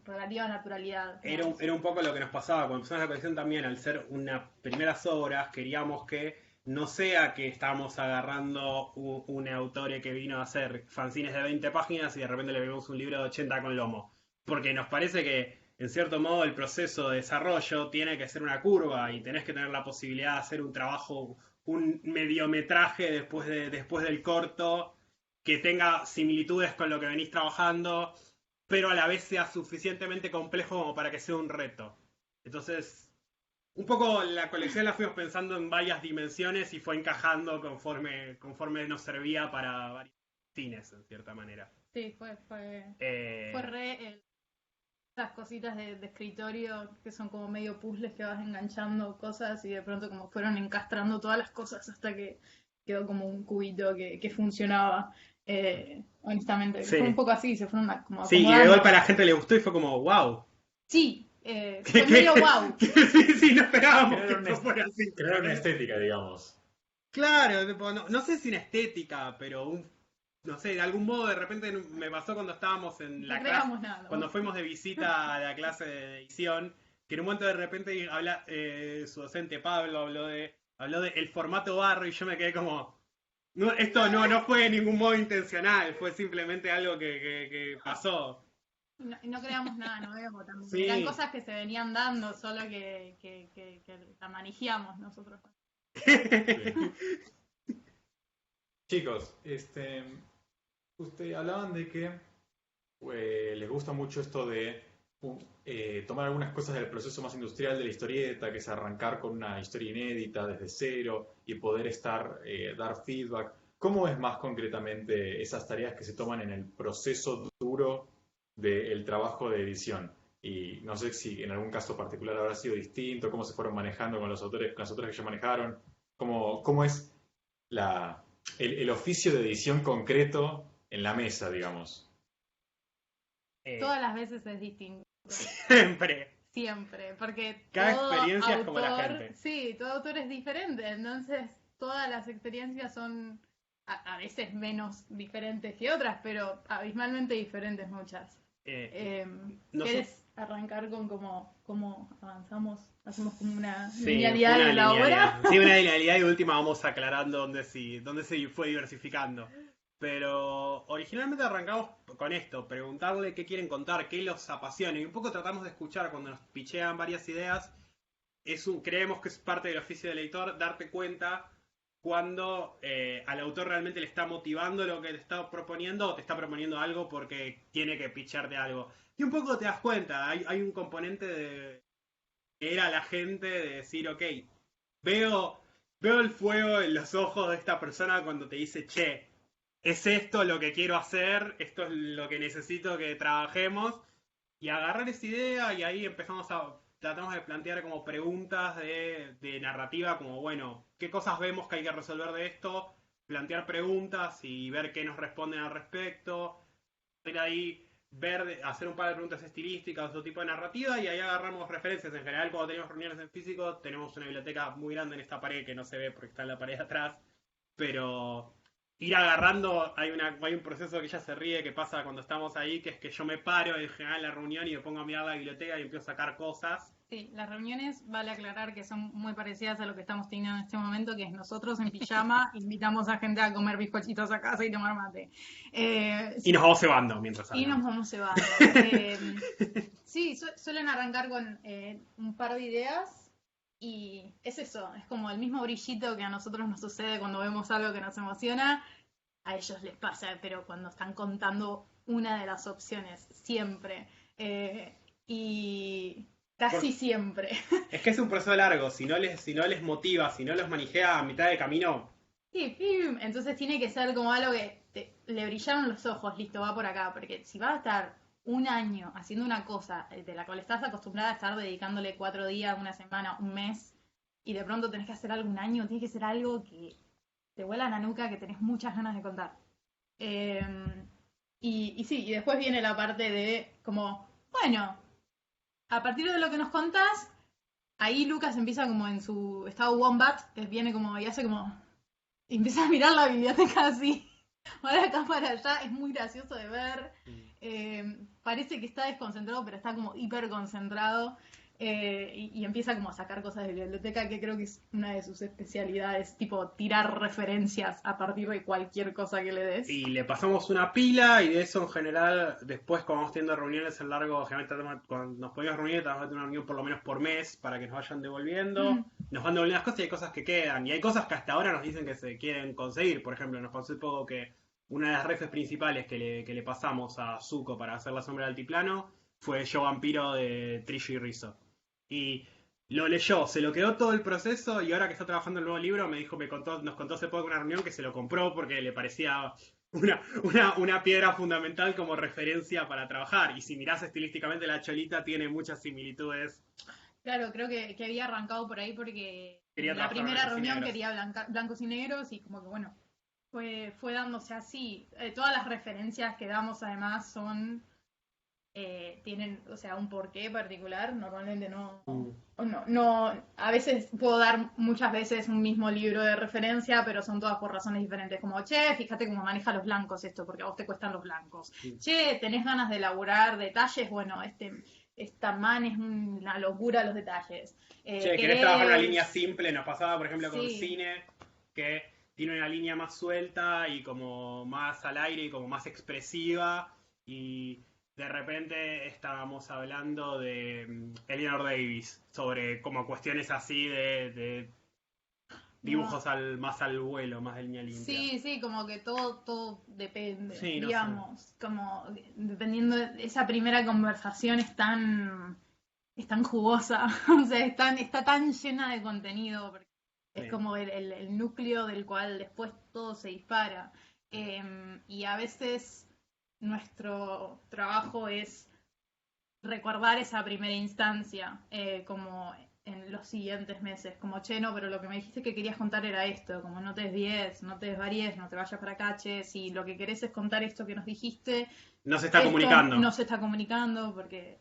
relativa naturalidad. Era un poco lo que nos pasaba cuando empezamos la colección también, al ser unas primeras obras, queríamos que no sea que estábamos agarrando un autor que vino a hacer fanzines de 20 páginas y de repente le vemos un libro de 80 con lomo. Porque nos parece que, en cierto modo, el proceso de desarrollo tiene que ser una curva y tenés que tener la posibilidad de hacer un trabajo, un mediometraje después del corto, que tenga similitudes con lo que venís trabajando, pero a la vez sea suficientemente complejo como para que sea un reto. Entonces, un poco la colección la fuimos pensando en varias dimensiones y fue encajando conforme nos servía para varios cines, en cierta manera. Sí, fue las cositas de escritorio que son como medio puzzles que vas enganchando cosas y de pronto como fueron encastrando todas las cosas hasta que quedó como un cubito que funcionaba. Honestamente, sí. Fue un poco así, se fueron como acomodando. Sí, y de golpe a la gente le gustó y fue como wow. Sí. Fue medio wow. Sí, no esperábamos que fuera así. Crear una estética, digamos. Claro, no sé si una estética, pero no sé, de algún modo de repente me pasó cuando estábamos en la clase, cuando fuimos de visita a la clase de edición, que en un momento de repente su docente Pablo habló de el formato barro y yo me quedé como, esto no fue de ningún modo intencional, fue simplemente algo que pasó. No creamos nada nuevo también. Sí. Eran cosas que se venían dando, solo que la manejamos nosotros. Chicos, ustedes hablaban de que les gusta mucho esto de tomar algunas cosas del proceso más industrial de la historieta, que es arrancar con una historia inédita desde cero y poder dar feedback. ¿Cómo es más concretamente esas tareas que se toman en el proceso duro del trabajo de edición? Y no sé si en algún caso particular habrá sido distinto, cómo se fueron manejando con los autores que ya manejaron, cómo es el oficio de edición concreto en la mesa, digamos. Todas las veces es distinto. Siempre, porque cada todo experiencia autor, es como la gente. Sí, todo autor es diferente, entonces todas las experiencias son a veces menos diferentes que otras, pero abismalmente diferentes muchas. ¿Quieres arrancar con cómo avanzamos? Hacemos como una linealidad de la obra. Sí, una linealidad y última vamos aclarando dónde se fue diversificando. Pero originalmente arrancamos con esto, preguntarle qué quieren contar, qué los apasiona. Y un poco tratamos de escuchar cuando nos pichean varias ideas. Creemos que es parte del oficio del editor darte cuenta cuando al autor realmente le está motivando lo que te está proponiendo o te está proponiendo algo porque tiene que picharte algo. Y un poco te das cuenta, hay un componente de que era la gente de decir, ok, veo el fuego en los ojos de esta persona cuando te dice, che, es esto lo que quiero hacer, esto es lo que necesito que trabajemos, y agarrar esa idea y ahí tratamos de plantear como preguntas de narrativa, como bueno, ¿qué cosas vemos que hay que resolver de esto? Plantear preguntas y ver qué nos responden al respecto. Ir ahí, hacer un par de preguntas estilísticas, otro tipo de narrativa, y ahí agarramos referencias. En general, cuando tenemos reuniones en físico, tenemos una biblioteca muy grande en esta pared que no se ve porque está en la pared de atrás, pero ir agarrando, hay un proceso que ella se ríe que pasa cuando estamos ahí, que es que yo me paro en general en la reunión y me pongo a mirar la biblioteca y empiezo a sacar cosas. Sí, las reuniones, vale aclarar que son muy parecidas a lo que estamos teniendo en este momento, que es nosotros en pijama invitamos a gente a comer bizcochitos a casa y tomar mate. Y nos vamos cebando mientras hablamos. Y nos vamos cebando. Sí, suelen arrancar con un par de ideas y es eso, es como el mismo brillito que a nosotros nos sucede cuando vemos algo que nos emociona, a ellos les pasa, pero cuando están contando una de las opciones, siempre. Y casi siempre. Es que es un proceso largo, si no les motiva, si no los manijea a mitad de camino. Sí, entonces tiene que ser como algo que le brillaron los ojos, listo, va por acá, porque si vas a estar un año haciendo una cosa de la cual estás acostumbrada a estar dedicándole 4 días, una semana, un mes, y de pronto tenés que hacer algo un año, tiene que ser algo que te vuela la nuca, que tenés muchas ganas de contar. Y sí, y después viene la parte de como, bueno, a partir de lo que nos contás, ahí Lucas empieza como en su estado wombat, viene como y hace como, y empieza a mirar la biblioteca así, para acá para allá, es muy gracioso de ver. Parece que está desconcentrado, pero está como hiper concentrado. Y empieza como a sacar cosas de la biblioteca, que creo que es una de sus especialidades, tipo tirar referencias a partir de cualquier cosa que le des. Y le pasamos una pila, y de eso en general, después cuando vamos teniendo reuniones en largo, generalmente cuando nos podemos reunir, tratamos de tener una reunión por lo menos por mes, para que nos vayan devolviendo. Nos van devolviendo las cosas y hay cosas que quedan, y hay cosas que hasta ahora nos dicen que se quieren conseguir. Por ejemplo, nos pasó un poco que una de las refes principales que le pasamos a Zuko para hacer la sombra del altiplano fue Yo Vampiro de Trillo y Rizzo. Y lo leyó, se lo quedó todo el proceso, y ahora que está trabajando el nuevo libro nos contó hace poco en una reunión que se lo compró porque le parecía una piedra fundamental como referencia para trabajar. Y si mirás estilísticamente, la Cholita tiene muchas similitudes. Claro, creo que había arrancado por ahí porque en la trabajar primera reunión blancos y quería blancos y negros, y como que bueno, fue dándose así. Todas las referencias que damos además tienen, o sea, un porqué particular. Normalmente no, a veces puedo dar muchas veces un mismo libro de referencia, pero son todas por razones diferentes, como, che, fíjate cómo maneja los blancos esto, porque a vos te cuestan los blancos. Che, tenés ganas de elaborar detalles, bueno, esta man es una locura los detalles. Che, querés trabajar una línea simple. Nos pasaba, por ejemplo, con cine, que tiene una línea más suelta y como más al aire y como más expresiva, y de repente estábamos hablando de Eleanor Davis, sobre como cuestiones así de dibujos más al vuelo, más de línea limpia. Sí, como que todo depende, sí, digamos, no sé. como dependiendo de esa primera conversación es tan jugosa, o sea, está tan llena de contenido, porque es como el núcleo del cual después todo se dispara. Y a veces nuestro trabajo es recordar esa primera instancia, como en los siguientes meses, como, che, no, pero lo que me dijiste que querías contar era esto, como no te desvíes, no te desvaríes, no te vayas para acá, che, si lo que querés es contar esto que nos dijiste, no se está comunicando. No se está comunicando, porque...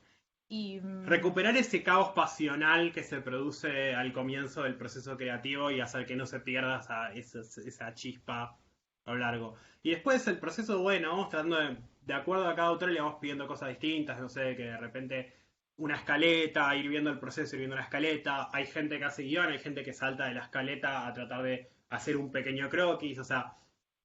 recuperar ese caos pasional que se produce al comienzo del proceso creativo y hacer que no se pierda esa chispa a lo largo. Y después el proceso, bueno, vamos tratando de acuerdo a cada autor le vamos pidiendo cosas distintas, no sé, que de repente una escaleta, ir viendo el proceso, ir viendo la escaleta. Hay gente que hace guión, hay gente que salta de la escaleta a tratar de hacer un pequeño croquis, o sea,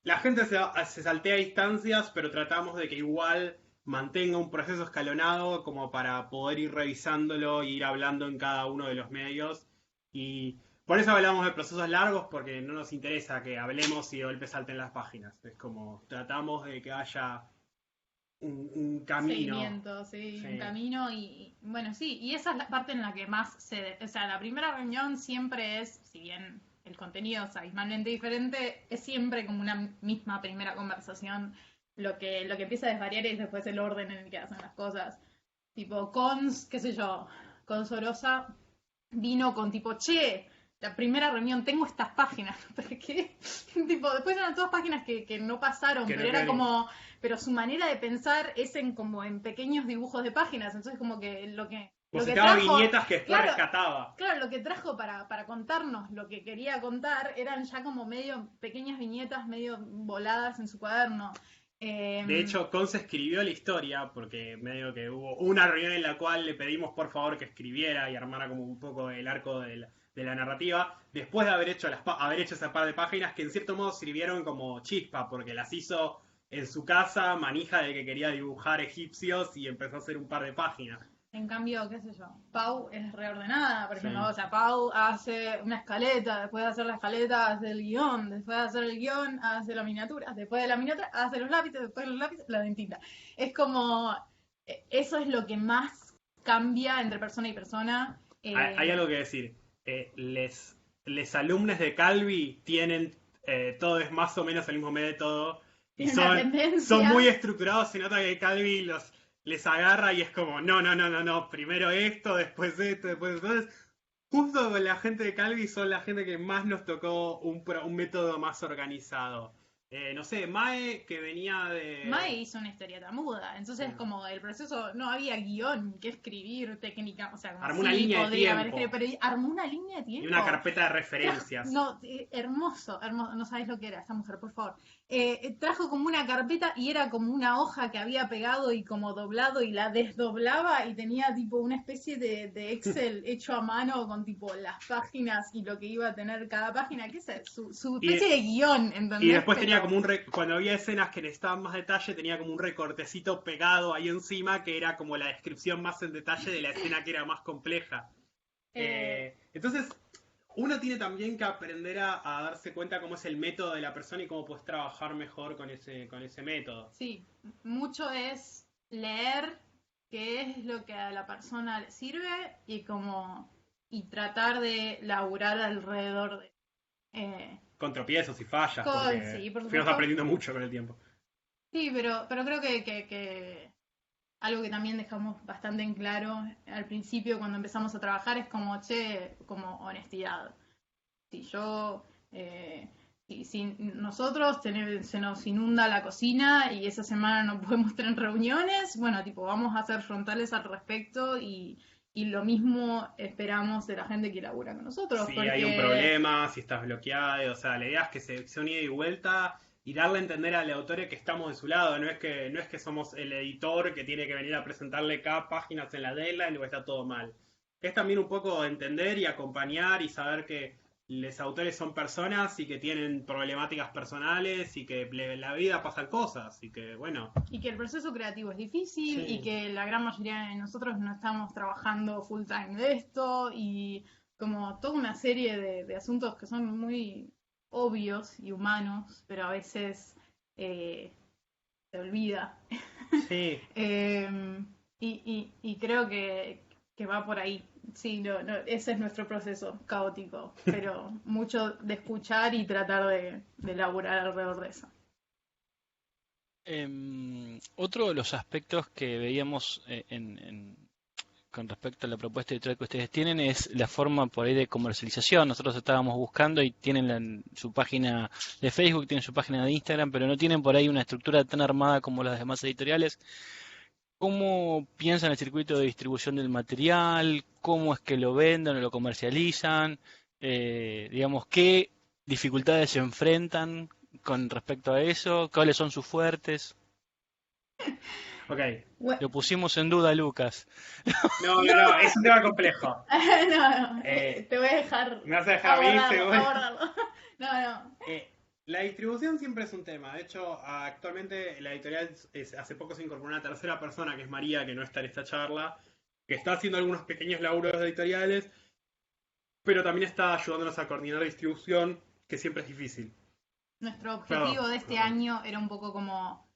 la gente se saltea distancias, pero tratamos de que igual mantenga un proceso escalonado como para poder ir revisándolo e ir hablando en cada uno de los medios. Y por eso hablamos de procesos largos, porque no nos interesa que hablemos y de golpe salten las páginas. Es como tratamos de que haya un camino. Seguimiento, sí, Sí. un camino bueno, sí, y esa es la parte en la que más o sea, la primera reunión siempre es, si bien el contenido es abismalmente diferente, es siempre como una misma primera conversación. Lo que empieza a desvariar es después el orden en el que hacen las cosas. Tipo, qué sé yo, Cons Sorosa vino con tipo, che, la primera reunión, tengo estas páginas. ¿Pero qué? Tipo, después eran todas páginas que no pasaron, Que pero no era querían. como, pero su manera de pensar es como en pequeños dibujos de páginas. Entonces como que lo que Mostraba trajo, viñetas que después claro, rescataba. claro, lo que trajo para contarnos lo que quería contar eran ya como medio pequeñas viñetas, medio voladas en su cuaderno. De hecho, Conce escribió la historia porque medio que hubo una reunión en la cual le pedimos por favor que escribiera y armara como un poco el arco de la narrativa, después de haber hecho haber hecho esa par de páginas que en cierto modo sirvieron como chispa porque las hizo en su casa, manija de que quería dibujar egipcios y empezó a hacer un par de páginas. En cambio, qué sé yo, Pau es reordenada, por ejemplo, Sí. o sea, Pau hace una escaleta, después de hacer la escaleta hace el guión, después de hacer el guión hace la miniatura, después de la miniatura hace los lápices, después de los lápices la tinta. Es como, eso es lo que más cambia entre persona y persona. Hay algo que decir. Les alumnos de Calvi tienen todo es más o menos el mismo método y Tiene una son tendencia. muy estructurados. Se nota que Calvi les agarra y es como, no, primero esto, después esto, después esto. Entonces, justo con la gente de Calvi son la gente que más nos tocó un método más organizado. No sé, Mae, que venía de... Mae hizo una historieta muda, entonces Sí. como el proceso no había guión que escribir técnica, o sea, como Armó una sí, línea de podría haber tiempo. escrito, pero armó una línea de tiempo. Y una carpeta de referencias. No, hermoso, hermoso, no sabes lo que era esta mujer, por favor. Trajo como una carpeta y era como una hoja que había pegado y como doblado y la desdoblaba y tenía tipo una especie de Excel hecho a mano con tipo las páginas y lo que iba a tener cada página, qué sé, su especie de guión, ¿entendés? Y después tenía Pero- como cuando había escenas que necesitaban más detalle, tenía como un recortecito pegado ahí encima que era como la descripción más en detalle de la escena que era más compleja. Entonces, uno tiene también que aprender a darse cuenta cómo es el método de la persona y cómo puedes trabajar mejor con ese método. Sí, mucho es leer qué es lo que a la persona le sirve y tratar de laburar alrededor de. Con tropiezos y fallas, Con- porque sí, por fuimos supuesto. aprendiendo mucho con el tiempo. Sí, pero creo que algo que también dejamos bastante en claro al principio cuando empezamos a trabajar es como, che, como honestidad. Si yo, si nosotros se nos inunda la cocina y esa semana no podemos tener reuniones, bueno, tipo, vamos a ser frontales al respecto y lo mismo esperamos de la gente que labura con nosotros. Si porque... hay un problema, si estás bloqueado, o sea, la idea es que sea un ida y vuelta y darle a entender al autor que estamos de su lado, no es que somos el editor que tiene que venir a presentarle cada página en la deadline o está todo mal. Es también un poco entender y acompañar y saber que los autores son personas y que tienen problemáticas personales y que en la vida pasan cosas y que, bueno, Y que el proceso creativo es difícil Sí. y que la gran mayoría de nosotros no estamos trabajando full time de esto y como toda una serie de asuntos que son muy obvios y humanos, pero a veces se olvida. sí. Y creo que va por ahí. Sí, no, ese es nuestro proceso caótico, pero mucho de escuchar y tratar de elaborar alrededor de eso. Otro de los aspectos que veíamos con respecto a la propuesta editorial que ustedes tienen es la forma por ahí de comercialización. Nosotros estábamos buscando y tienen su página de Facebook, tienen su página de Instagram, pero no tienen por ahí una estructura tan armada como las demás editoriales. ¿Cómo piensan el circuito de distribución del material? ¿Cómo es que lo venden o lo comercializan? Digamos, ¿qué dificultades se enfrentan con respecto a eso? ¿Cuáles son sus fuertes? Ok. Lo pusimos en duda, Lucas. No, es un tema complejo. No, Eh, te voy a dejar Me vas a dejar a mí, seguro. abordarlo. No. La distribución siempre es un tema. De hecho, actualmente la editorial hace poco se incorporó una tercera persona, que es María, que no está en esta charla, que está haciendo algunos pequeños laburos editoriales, pero también está ayudándonos a coordinar distribución, que siempre es difícil. Nuestro objetivo de este año era un poco como,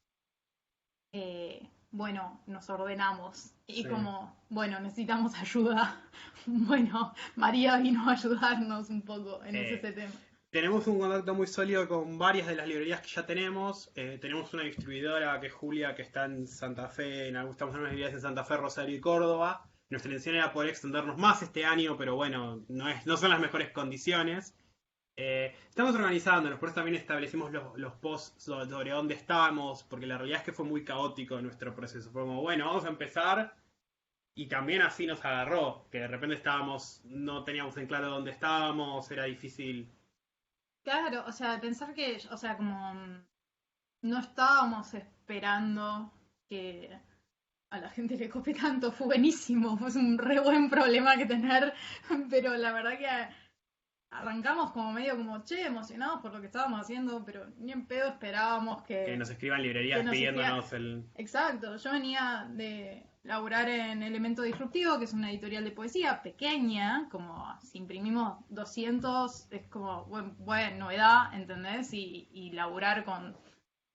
bueno, nos ordenamos y Sí. como, bueno, necesitamos ayuda. Bueno, María vino a ayudarnos un poco en ese tema. Tenemos un contacto muy sólido con varias de las librerías que ya tenemos. Tenemos una distribuidora que es Julia, que está en Santa Fe, estamos en unas librerías en Santa Fe, Rosario y Córdoba. Nuestra intención era poder extendernos más este año, pero bueno, no son las mejores condiciones. Estamos organizándonos, por eso también establecimos los posts sobre dónde estábamos, porque la realidad es que fue muy caótico nuestro proceso. Fue como, bueno, vamos a empezar, y también así nos agarró, que de repente no teníamos en claro dónde estábamos, era difícil. Claro, o sea, pensar que, o sea, como no estábamos esperando que a la gente le cope tanto, fue buenísimo, fue un re buen problema que tener, pero la verdad que arrancamos como medio como, che, emocionados por lo que estábamos haciendo, pero ni en pedo esperábamos Que nos escriban librerías que nos pidiéndonos el... Exacto, yo venía de laburar en Elemento Disruptivo, que es una editorial de poesía pequeña, como si imprimimos 200, es como buena novedad, ¿entendés? Y laburar con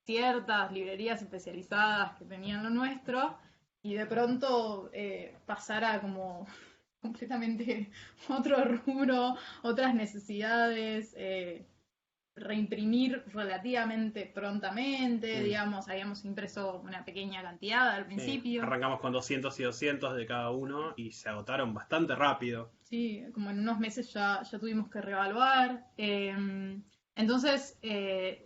ciertas librerías especializadas que tenían lo nuestro, y de pronto pasar a como completamente otro rubro, otras necesidades, reimprimir relativamente prontamente, digamos, habíamos impreso una pequeña cantidad al principio. Sí, arrancamos con 200 y 200 de cada uno y se agotaron bastante rápido. Sí, como en unos meses ya tuvimos que reevaluar. Entonces,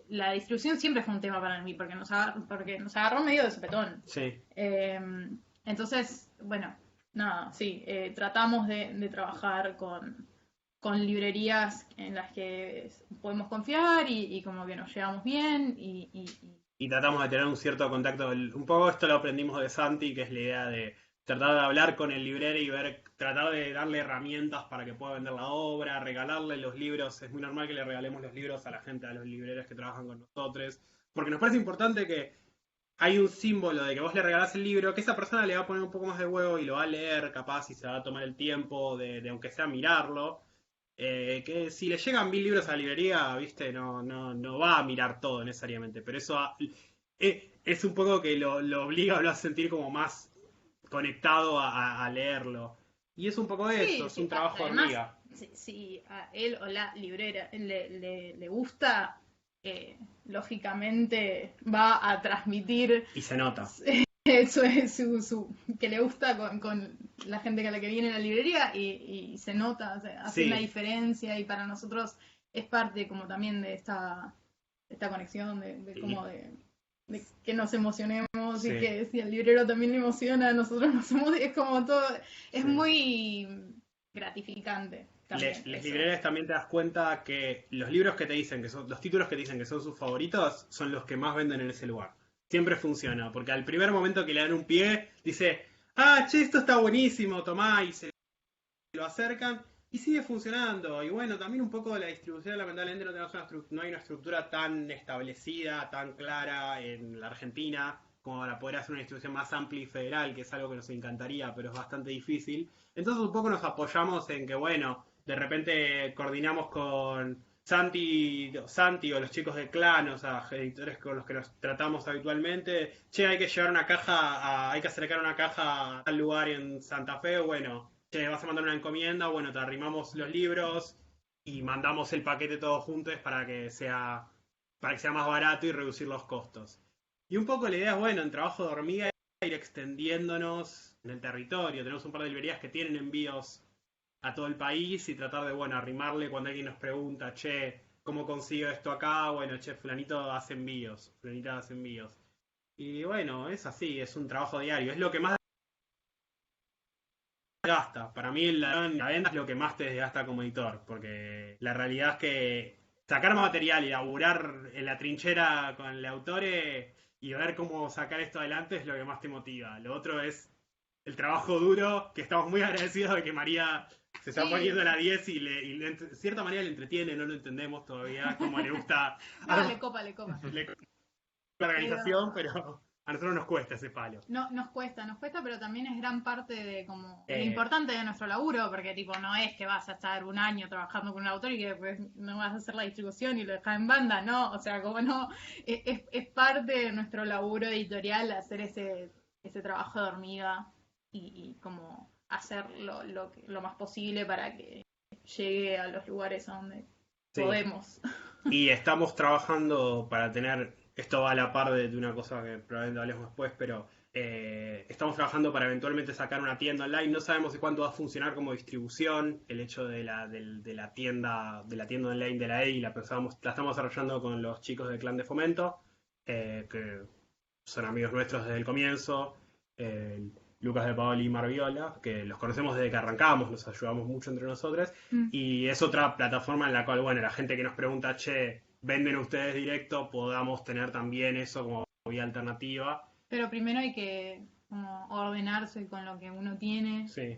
la distribución siempre fue un tema para mí, porque nos agarró medio de sopetón. Sí. Entonces, bueno, nada, sí, tratamos de trabajar con librerías en las que podemos confiar y como que nos llevamos bien Y tratamos de tener un cierto contacto. Un poco esto lo aprendimos de Santi, que es la idea de tratar de hablar con el librero y tratar de darle herramientas para que pueda vender la obra, regalarle los libros. Es muy normal que le regalemos los libros a la gente, a los libreros que trabajan con nosotros, porque nos parece importante que hay un símbolo de que vos le regalás el libro, que esa persona le va a poner un poco más de huevo y lo va a leer, capaz, y se va a tomar el tiempo de aunque sea mirarlo. Que si le llegan 1000 libros a la librería, viste, no va a mirar todo necesariamente, pero eso es un poco que lo obliga o lo hace sentir como más conectado a leerlo. Y es un poco eso, es un trabajo además, hormiga. Si a él o la librera le gusta, lógicamente va a transmitir. Y se nota. Eso es que le gusta con la gente a la que viene a la librería y se nota, o sea, hace una diferencia, y para nosotros es parte como también de esta conexión de que nos emocionemos, y que si al librero también le emociona, a nosotros nos emociona, es como todo, es muy gratificante. Las librerías también te das cuenta que los libros que te dicen que son, los títulos que te dicen que son sus favoritos, son los que más venden en ese lugar. Siempre funciona, porque al primer momento que le dan un pie, dice, che, esto está buenísimo, tomá, y se lo acercan, y sigue funcionando. Y bueno, también un poco de la distribución, lamentablemente no hay una estructura tan establecida, tan clara en la Argentina, como para poder hacer una distribución más amplia y federal, que es algo que nos encantaría, pero es bastante difícil. Entonces un poco nos apoyamos en que, bueno, de repente coordinamos con Santi o los chicos del clan, o sea, editores con los que nos tratamos habitualmente. Che, hay que llevar una caja, hay que acercar una caja a tal lugar en Santa Fe. Bueno, che, vas a mandar una encomienda. Bueno, te arrimamos los libros y mandamos el paquete todos juntos para que sea más barato y reducir los costos. Y un poco la idea es, bueno, en trabajo de hormiga, ir extendiéndonos en el territorio. Tenemos un par de librerías que tienen envíos a todo el país y tratar de, bueno, arrimarle cuando alguien nos pregunta, che, ¿cómo consigo esto acá? Bueno, che, fulanito hace envíos, fulanita hace envíos. Y bueno, es así, es un trabajo diario, es lo que más gasta. Para mí la venta es lo que más te desgasta como editor, porque la realidad es que sacar material y laburar en la trinchera con el autor y ver cómo sacar esto adelante es lo que más te motiva. Lo otro es el trabajo duro, que estamos muy agradecidos de que María se está Sí. poniendo la 10 y de cierta manera le entretiene, no lo entendemos todavía, como le gusta No, le copa. la organización, pero a nosotros nos cuesta ese palo. No, nos cuesta, pero también es gran parte de como lo Eh. importante de nuestro laburo, porque tipo no es que vas a estar un año trabajando con un autor y que después no vas a hacer la distribución y lo dejas en banda, no, o sea, como no, es parte de nuestro laburo editorial hacer ese trabajo de hormiga y como hacer lo más posible para que llegue a los lugares a donde Sí. podemos. Y estamos trabajando para tener, esto va a la par de una cosa que probablemente hablemos después, pero estamos trabajando para eventualmente sacar una tienda online. No sabemos de cuánto va a funcionar como distribución. El hecho de la tienda online de la EI la estamos desarrollando con los chicos del Clan de Fomento, que son amigos nuestros desde el comienzo. Lucas de Paoli y Marviola, que los conocemos desde que arrancamos, nos ayudamos mucho entre nosotros, y es otra plataforma en la cual, bueno, la gente que nos pregunta, che, ¿venden ustedes directo? Podamos tener también eso como vía alternativa. Pero primero hay que como ordenarse con lo que uno tiene, Sí.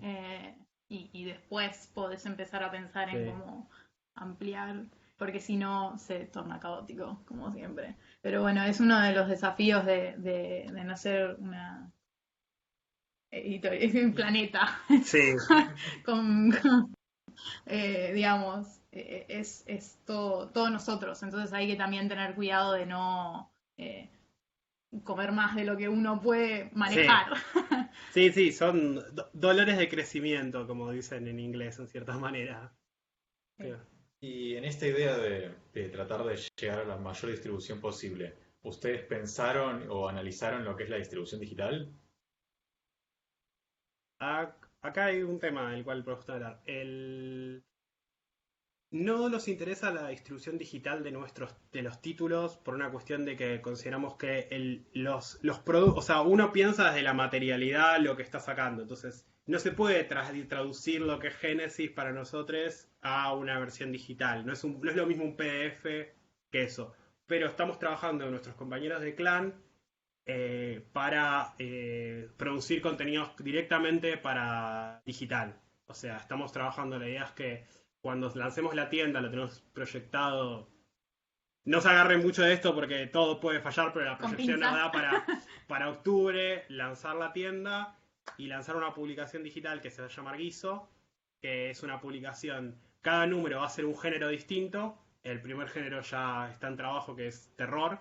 y después podés empezar a pensar en Sí. cómo ampliar, porque si no se torna caótico, como siempre. Pero bueno, es uno de los desafíos de no ser una editorial, un planeta, Sí, digamos, es todo nosotros, entonces hay que también tener cuidado de no comer más de lo que uno puede manejar. sí, son dolores de crecimiento, como dicen en inglés, en cierta manera. Pero- Y en esta idea de tratar de llegar a la mayor distribución posible, ¿ustedes pensaron o analizaron lo que es la distribución digital? Acá hay un tema del cual podemos hablar. No nos interesa la distribución digital de los títulos por una cuestión de que consideramos que los productos, o sea, uno piensa desde la materialidad lo que está sacando, entonces no se puede traducir lo que es Génesis para nosotros a una versión digital, no es lo mismo un PDF que eso, pero estamos trabajando con nuestros compañeros de Clan para producir contenidos directamente para digital, o sea, estamos trabajando, la idea es que cuando lancemos la tienda, lo tenemos proyectado. No se agarren mucho de esto porque todo puede fallar, pero la Con proyección nos pinzas. da para octubre lanzar la tienda y lanzar una publicación digital que se va a llamar Guiso, que es una publicación, cada número va a ser un género distinto. El primer género ya está en trabajo, que es terror,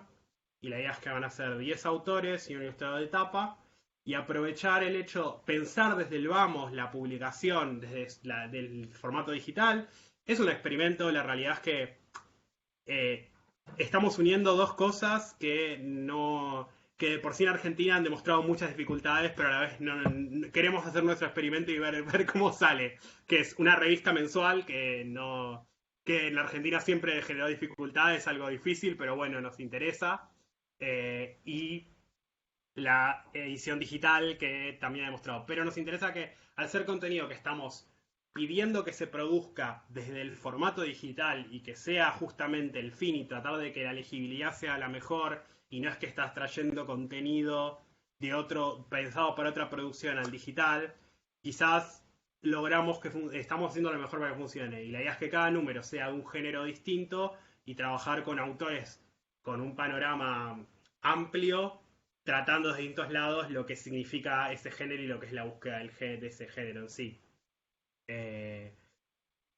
y la idea es que van a ser 10 autores y un ilustrador de tapa, y aprovechar el hecho, pensar desde el vamos la publicación del formato digital. Es un experimento, la realidad es que estamos uniendo dos cosas que de por sí en Argentina han demostrado muchas dificultades, pero a la vez queremos hacer nuestro experimento y ver cómo sale, que es una revista mensual que en Argentina siempre generó dificultades, algo difícil, pero bueno, nos interesa. Y la edición digital que también ha demostrado. Pero nos interesa que al ser contenido que estamos pidiendo que se produzca desde el formato digital y que sea justamente el fin y tratar de que la legibilidad sea la mejor y no es que estás trayendo contenido de otro pensado para otra producción al digital, quizás logramos que estamos haciendo lo mejor para que funcione. Y la idea es que cada número sea de un género distinto y trabajar con autores con un panorama amplio, tratando desde distintos lados lo que significa ese género y lo que es la búsqueda de ese género en sí.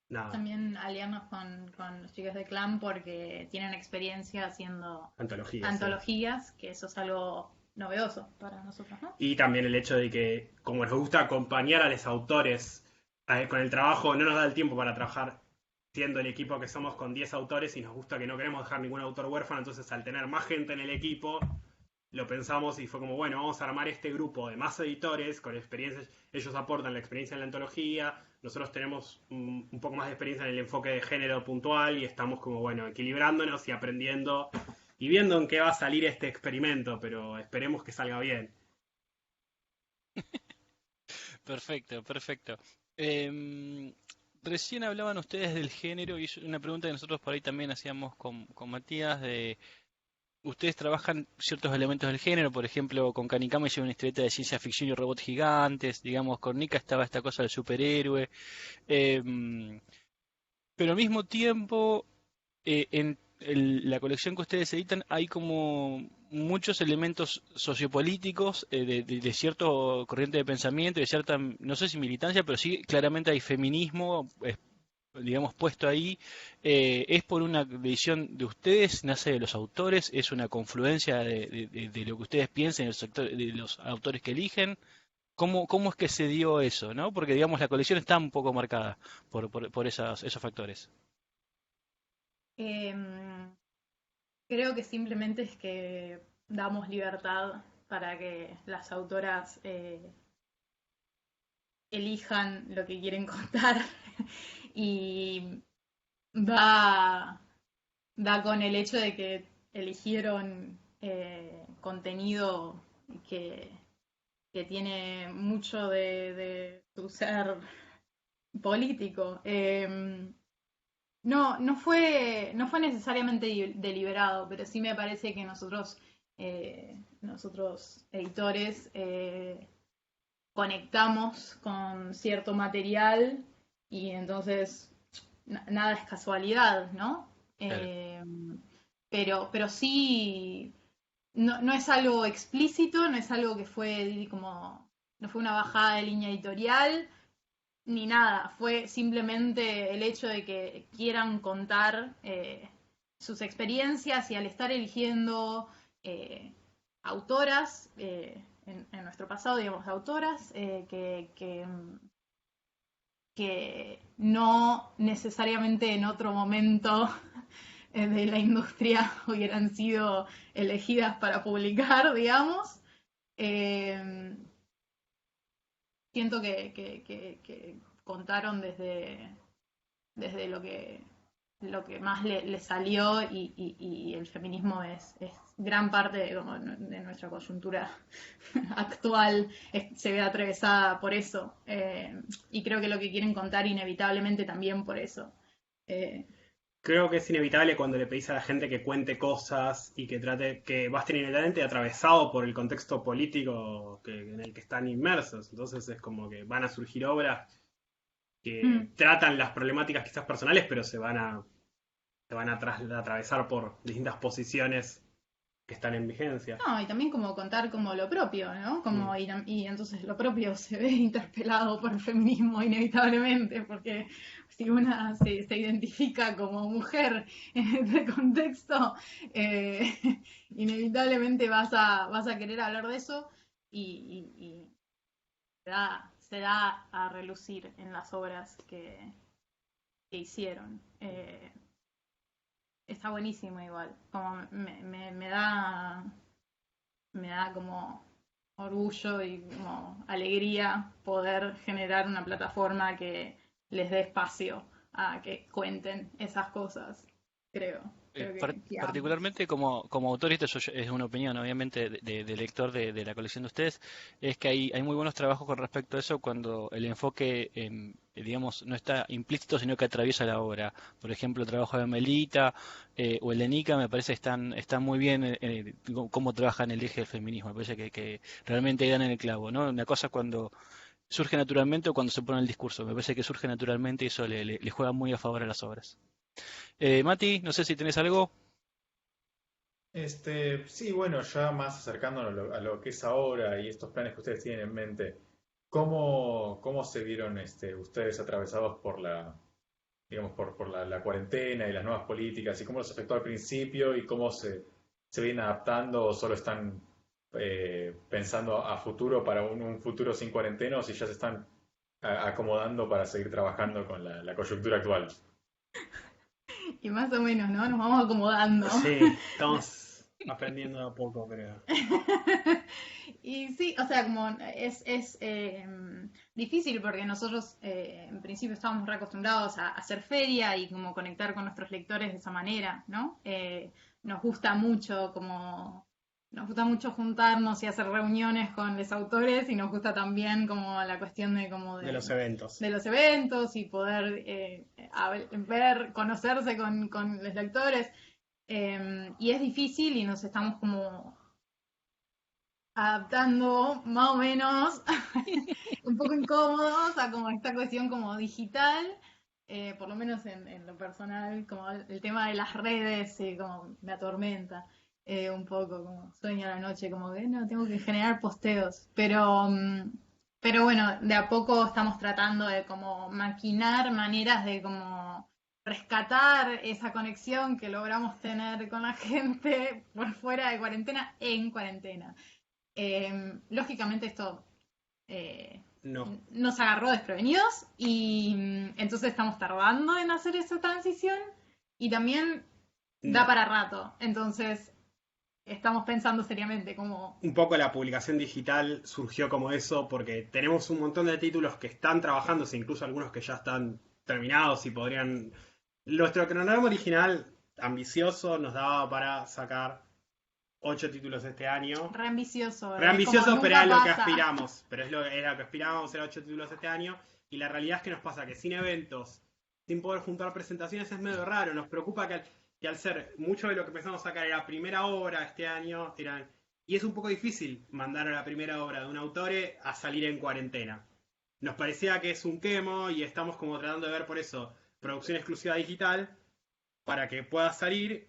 Nada. También aliarnos con los chicos de Clan porque tienen experiencia haciendo Antologías, que eso es algo novedoso para nosotros, ¿no? Y también el hecho de que, como nos gusta acompañar a los autores con el trabajo, no nos da el tiempo para trabajar siendo el equipo que somos con 10 autores y nos gusta que no queremos dejar ningún autor huérfano, entonces al tener más gente en el equipo, lo pensamos y fue como, bueno, vamos a armar este grupo de más editores con experiencias, ellos aportan la experiencia en la antología, nosotros tenemos un poco más de experiencia en el enfoque de género puntual y estamos como, bueno, equilibrándonos y aprendiendo y viendo en qué va a salir este experimento, pero esperemos que salga bien. Perfecto. recién hablaban ustedes del género y es una pregunta que nosotros por ahí también hacíamos con Matías de ustedes trabajan ciertos elementos del género, por ejemplo, con Kanikama hicieron una historieta de ciencia ficción y robots gigantes, digamos, con Nika estaba esta cosa del superhéroe, em, pero al mismo tiempo en la colección que ustedes editan hay como muchos elementos sociopolíticos de cierto corriente de pensamiento, de cierta, no sé si militancia, pero sí claramente hay feminismo, digamos, puesto ahí. ¿Es por una decisión de ustedes, nace de los autores, es una confluencia de lo que ustedes piensan, de los autores que eligen? ¿Cómo es que se dio eso, ¿no? Porque, digamos, la colección está un poco marcada por esos factores. Em, Creo que simplemente es que damos libertad para que las autoras elijan lo que quieren contar y da, da con el hecho de que eligieron contenido que, que tiene mucho de su ser político. No fue necesariamente deliberado, pero sí me parece que nosotros editores, conectamos con cierto material y entonces nada es casualidad, ¿no? Claro. Pero sí, no es algo explícito, no es algo que no fue una bajada de línea editorial, ni nada, fue simplemente el hecho de que quieran contar sus experiencias y al estar eligiendo autoras, en nuestro pasado, digamos, autoras que no necesariamente en otro momento de la industria hubieran sido elegidas para publicar, digamos. Eh, Siento que contaron desde lo que más le salió y el feminismo es gran parte de nuestra coyuntura actual, se ve atravesada por eso, y creo que lo que quieren contar inevitablemente también por eso. Eh, Creo que es inevitable cuando le pedís a la gente que cuente cosas y que trate, que va a estar inevitablemente atravesado por el contexto político en el que están inmersos. Entonces es como que van a surgir obras que mm. tratan las problemáticas quizás personales, pero se van a atravesar por distintas posiciones que están en vigencia. No, y también como contar como lo propio, ¿no? Mm. Y entonces lo propio se ve interpelado por el feminismo inevitablemente, porque si una se identifica como mujer en este contexto, eh, inevitablemente vas a querer hablar de eso y se da a relucir en las obras que hicieron. Está buenísimo igual, como me da como orgullo y como alegría poder generar una plataforma que les dé espacio a que cuenten esas cosas, creo. Creo que ambos. Particularmente como autor, y esto es una opinión obviamente de lector de la colección de ustedes, es que hay muy buenos trabajos con respecto a eso cuando el enfoque, digamos, no está implícito, sino que atraviesa la obra. Por ejemplo, el trabajo de Melita o el de Nika me parece que están muy bien cómo trabajan el eje del feminismo. Me parece que realmente dan en el clavo, ¿no? Una cosa cuando surge naturalmente o cuando se pone el discurso. Me parece que surge naturalmente y eso le juega muy a favor a las obras. Mati, no sé si tenés algo. Sí, bueno, ya más acercándonos a lo que es ahora y estos planes que ustedes tienen en mente, ¿cómo se vieron ustedes atravesados por digamos, por la cuarentena y las nuevas políticas y cómo los afectó al principio y cómo se vienen adaptando o solo están pensando a futuro para un futuro sin cuarentena o si ya se están acomodando para seguir trabajando con la coyuntura actual? Y más o menos, ¿no? Nos vamos acomodando. Sí, estamos aprendiendo de a poco, creo. Y sí, o sea, como es difícil porque nosotros en principio estábamos reacostumbrados a hacer feria y como conectar con nuestros lectores de esa manera, ¿no? Nos gusta mucho como nos gusta mucho juntarnos y hacer reuniones con los autores y nos gusta también como la cuestión de como De los eventos. de los eventos y poder ver, conocerse con los lectores. Y es difícil y nos estamos como adaptando más o menos un poco incómodos a como esta cuestión como digital, por lo menos en lo personal, como el tema de las redes como me atormenta un poco, como sueño a la noche, como que no, tengo que generar posteos, pero bueno, de a poco estamos tratando de como maquinar maneras de como rescatar esa conexión que logramos tener con la gente por fuera de cuarentena en cuarentena. Lógicamente esto No. nos agarró desprevenidos y entonces estamos tardando en hacer esa transición y también da No. para rato. Entonces estamos pensando seriamente como... Un poco la publicación digital surgió como eso porque tenemos un montón de títulos que están trabajándose, incluso algunos que ya están terminados y podrían... Nuestro cronograma original, ambicioso, nos daba para sacar 8 títulos este año. Re ambicioso. Re ambicioso, pero era lo que pasa. aspiramos. Pero era lo que aspirábamos, era 8 títulos este año. Y la realidad es que nos pasa que sin eventos, sin poder juntar presentaciones, es medio raro. Nos preocupa que al ser mucho de lo que empezamos a sacar era primera obra este año, y es un poco difícil mandar a la primera obra de un autor a salir en cuarentena. Nos parecía que es un quemo y estamos como tratando de ver por eso producción exclusiva digital para que pueda salir.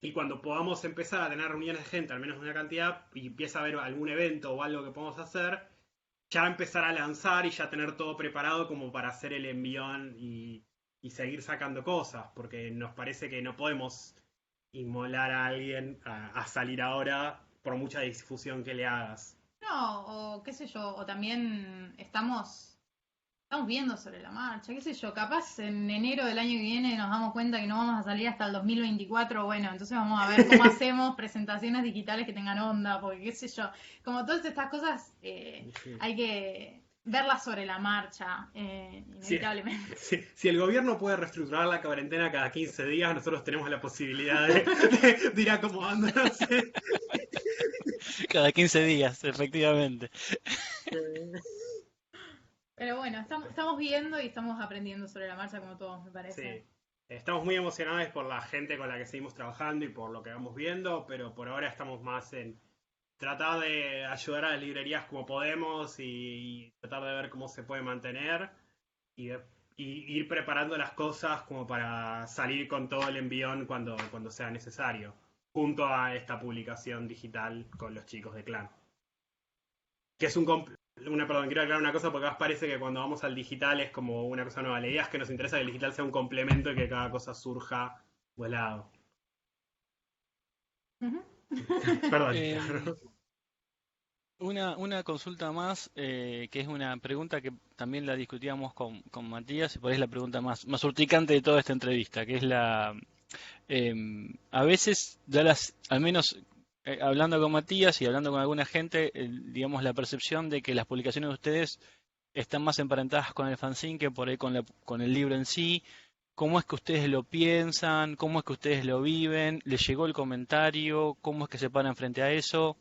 Y cuando podamos empezar a tener reuniones de gente, al menos una cantidad, y empieza a haber algún evento o algo que podamos hacer, ya empezar a lanzar y ya tener todo preparado como para hacer el envión y seguir sacando cosas, porque nos parece que no podemos inmolar a alguien a salir ahora por mucha difusión que le hagas. No, o qué sé yo, o también estamos viendo sobre la marcha, qué sé yo, capaz en enero del año que viene nos damos cuenta que no vamos a salir hasta el 2024, bueno, entonces vamos a ver cómo hacemos presentaciones digitales que tengan onda, porque qué sé yo, como todas estas cosas hay que verlas sobre la marcha, inevitablemente. Si el gobierno puede reestructurar la cuarentena cada 15 días, nosotros tenemos la posibilidad de ir acomodándose. Cada 15 días, efectivamente. Pero bueno, estamos viendo y estamos aprendiendo sobre la marcha como todos, me parece. Sí. Estamos muy emocionados por la gente con la que seguimos trabajando y por lo que vamos viendo, pero por ahora estamos más en tratar de ayudar a las librerías como podemos y tratar de ver cómo se puede mantener y ir preparando las cosas como para salir con todo el envión cuando sea necesario, junto a esta publicación digital con los chicos de Clan. Que es perdón, quiero aclarar una cosa porque más parece que cuando vamos al digital es como una cosa nueva. La idea es que nos interesa que el digital sea un complemento y que cada cosa surja volado. Perdón. Una consulta más, que es una pregunta que también la discutíamos con Matías, y por ahí es la pregunta más urticante de toda esta entrevista, que es a veces, al menos hablando con Matías y hablando con alguna gente, digamos la percepción de que las publicaciones de ustedes están más emparentadas con el fanzine que por ahí con el libro en sí. ¿Cómo es que ustedes lo piensan? ¿Cómo es que ustedes lo viven? ¿Les llegó el comentario? ¿Cómo es que se paran frente a eso?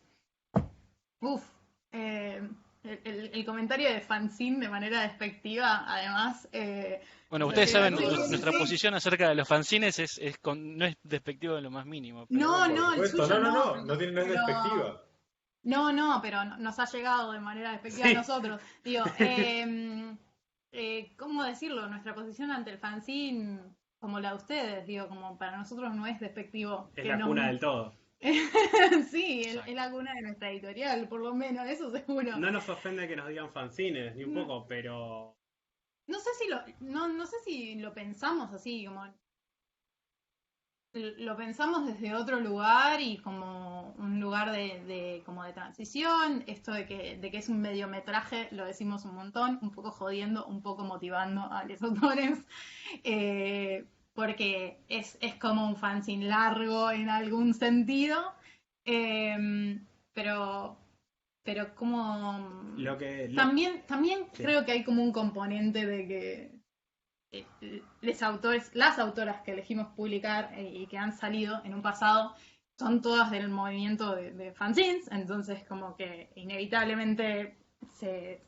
El comentario de fanzine de manera despectiva, además. Bueno, ustedes saben, nuestra posición acerca de los fanzines no es despectivo en lo más mínimo. No, el suyo no es despectiva. No, pero nos ha llegado de manera despectiva a nosotros. Digo, ¿cómo decirlo? Nuestra posición ante el fanzine, como la de ustedes, digo, como para nosotros no es despectivo. Es la cuna del todo. Sí, es la cuna de nuestra editorial, por lo menos, eso seguro. No nos ofende que nos digan fanzines, ni un poco, pero... No sé si lo pensamos así, como... Lo pensamos desde otro lugar y como un lugar de transición, esto de que es un mediometraje, lo decimos un montón, un poco jodiendo, un poco motivando a los autores, porque es como un fanzine largo en algún sentido, pero como... También sí. Creo que hay como un componente de que las autoras que elegimos publicar y que han salido en un pasado, son todas del movimiento de fanzines, entonces como que inevitablemente se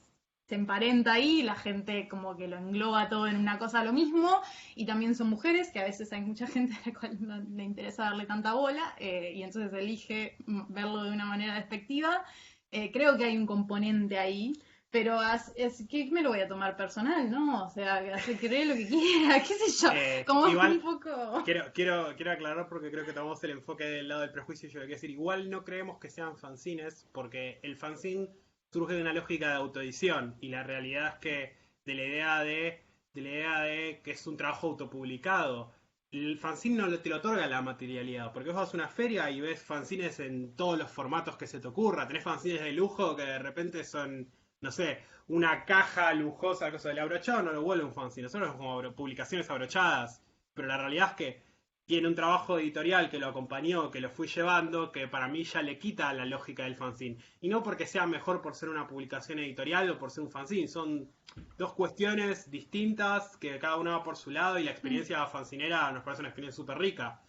emparenta ahí, la gente como que lo engloba todo en una cosa lo mismo, y también son mujeres, que a veces hay mucha gente a la cual no le interesa darle tanta bola, y entonces elige verlo de una manera despectiva. Creo que hay un componente ahí, pero es que me lo voy a tomar personal, ¿no? O sea, hace creer lo que quiera, qué sé yo, como Igual, un poco... quiero aclarar porque creo que tomamos el enfoque del lado del prejuicio. Yo quiero decir, igual no creemos que sean fanzines, porque el fanzine surge de una lógica de autoedición, y la realidad es que de la idea de que es un trabajo autopublicado. El fanzine no te lo otorga la materialidad, porque vos vas a una feria y ves fanzines en todos los formatos que se te ocurra. Tenés fanzines de lujo que de repente son, no sé, una caja lujosa, cosa del abrochado, no lo vuelve un fanzine, son como publicaciones abrochadas. Pero la realidad es que tiene un trabajo editorial que lo acompañó, que lo fui llevando, que para mí ya le quita la lógica del fanzine. Y no porque sea mejor por ser una publicación editorial o por ser un fanzine, son dos cuestiones distintas que cada una va por su lado, y la experiencia fanzinera nos parece una experiencia súper rica.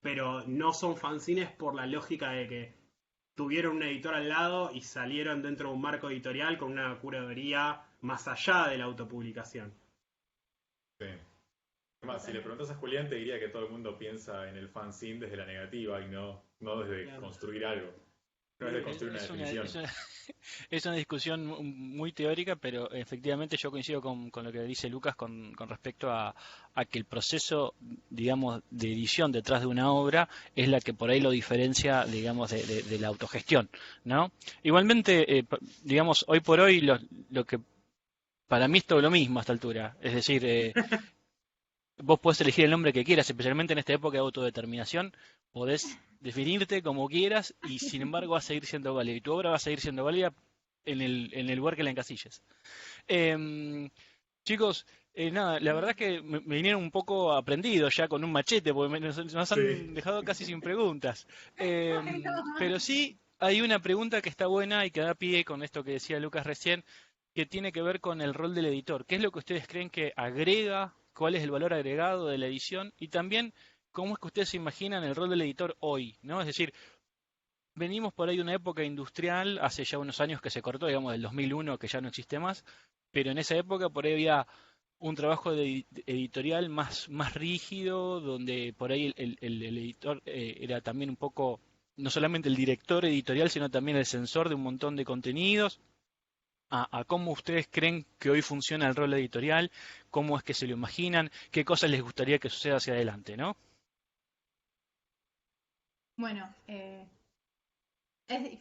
Pero no son fanzines por la lógica de que tuvieron un editor al lado y salieron dentro de un marco editorial con una curaduría más allá de la autopublicación. Sí. Además, si le preguntas a Julián, te diría que todo el mundo piensa en el fanzine desde la negativa y no desde Claro. construir algo. No desde construir una definición. Es una discusión muy teórica, pero efectivamente yo coincido con lo que dice Lucas con respecto a que el proceso, digamos, de edición detrás de una obra es la que por ahí lo diferencia, digamos, de la autogestión, ¿no? Igualmente, digamos, hoy por hoy lo que para mí es todo lo mismo a esta altura. Es decir, vos podés elegir el nombre que quieras, especialmente en esta época de autodeterminación, podés definirte como quieras y sin embargo va a seguir siendo válida. Y tu obra va a seguir siendo válida en el lugar que la encasilles. Chicos, nada, la verdad es que me vinieron un poco aprendidos ya con un machete, porque nos Sí. han dejado casi sin preguntas. Ay, no. Pero sí hay una pregunta que está buena y que da pie con esto que decía Lucas recién, que tiene que ver con el rol del editor. ¿Qué es lo que ustedes creen que agrega? ¿Cuál es el valor agregado de la edición? Y también, ¿cómo es que ustedes se imaginan el rol del editor hoy? ¿No? Es decir, venimos por ahí de una época industrial, hace ya unos años que se cortó, digamos, del 2001, que ya no existe más, pero en esa época por ahí había un trabajo editorial más rígido, donde por ahí el editor era también un poco, no solamente el director editorial, sino también el censor de un montón de contenidos. A cómo ustedes creen que hoy funciona el rol editorial, cómo es que se lo imaginan, qué cosas les gustaría que suceda hacia adelante, ¿no? Bueno,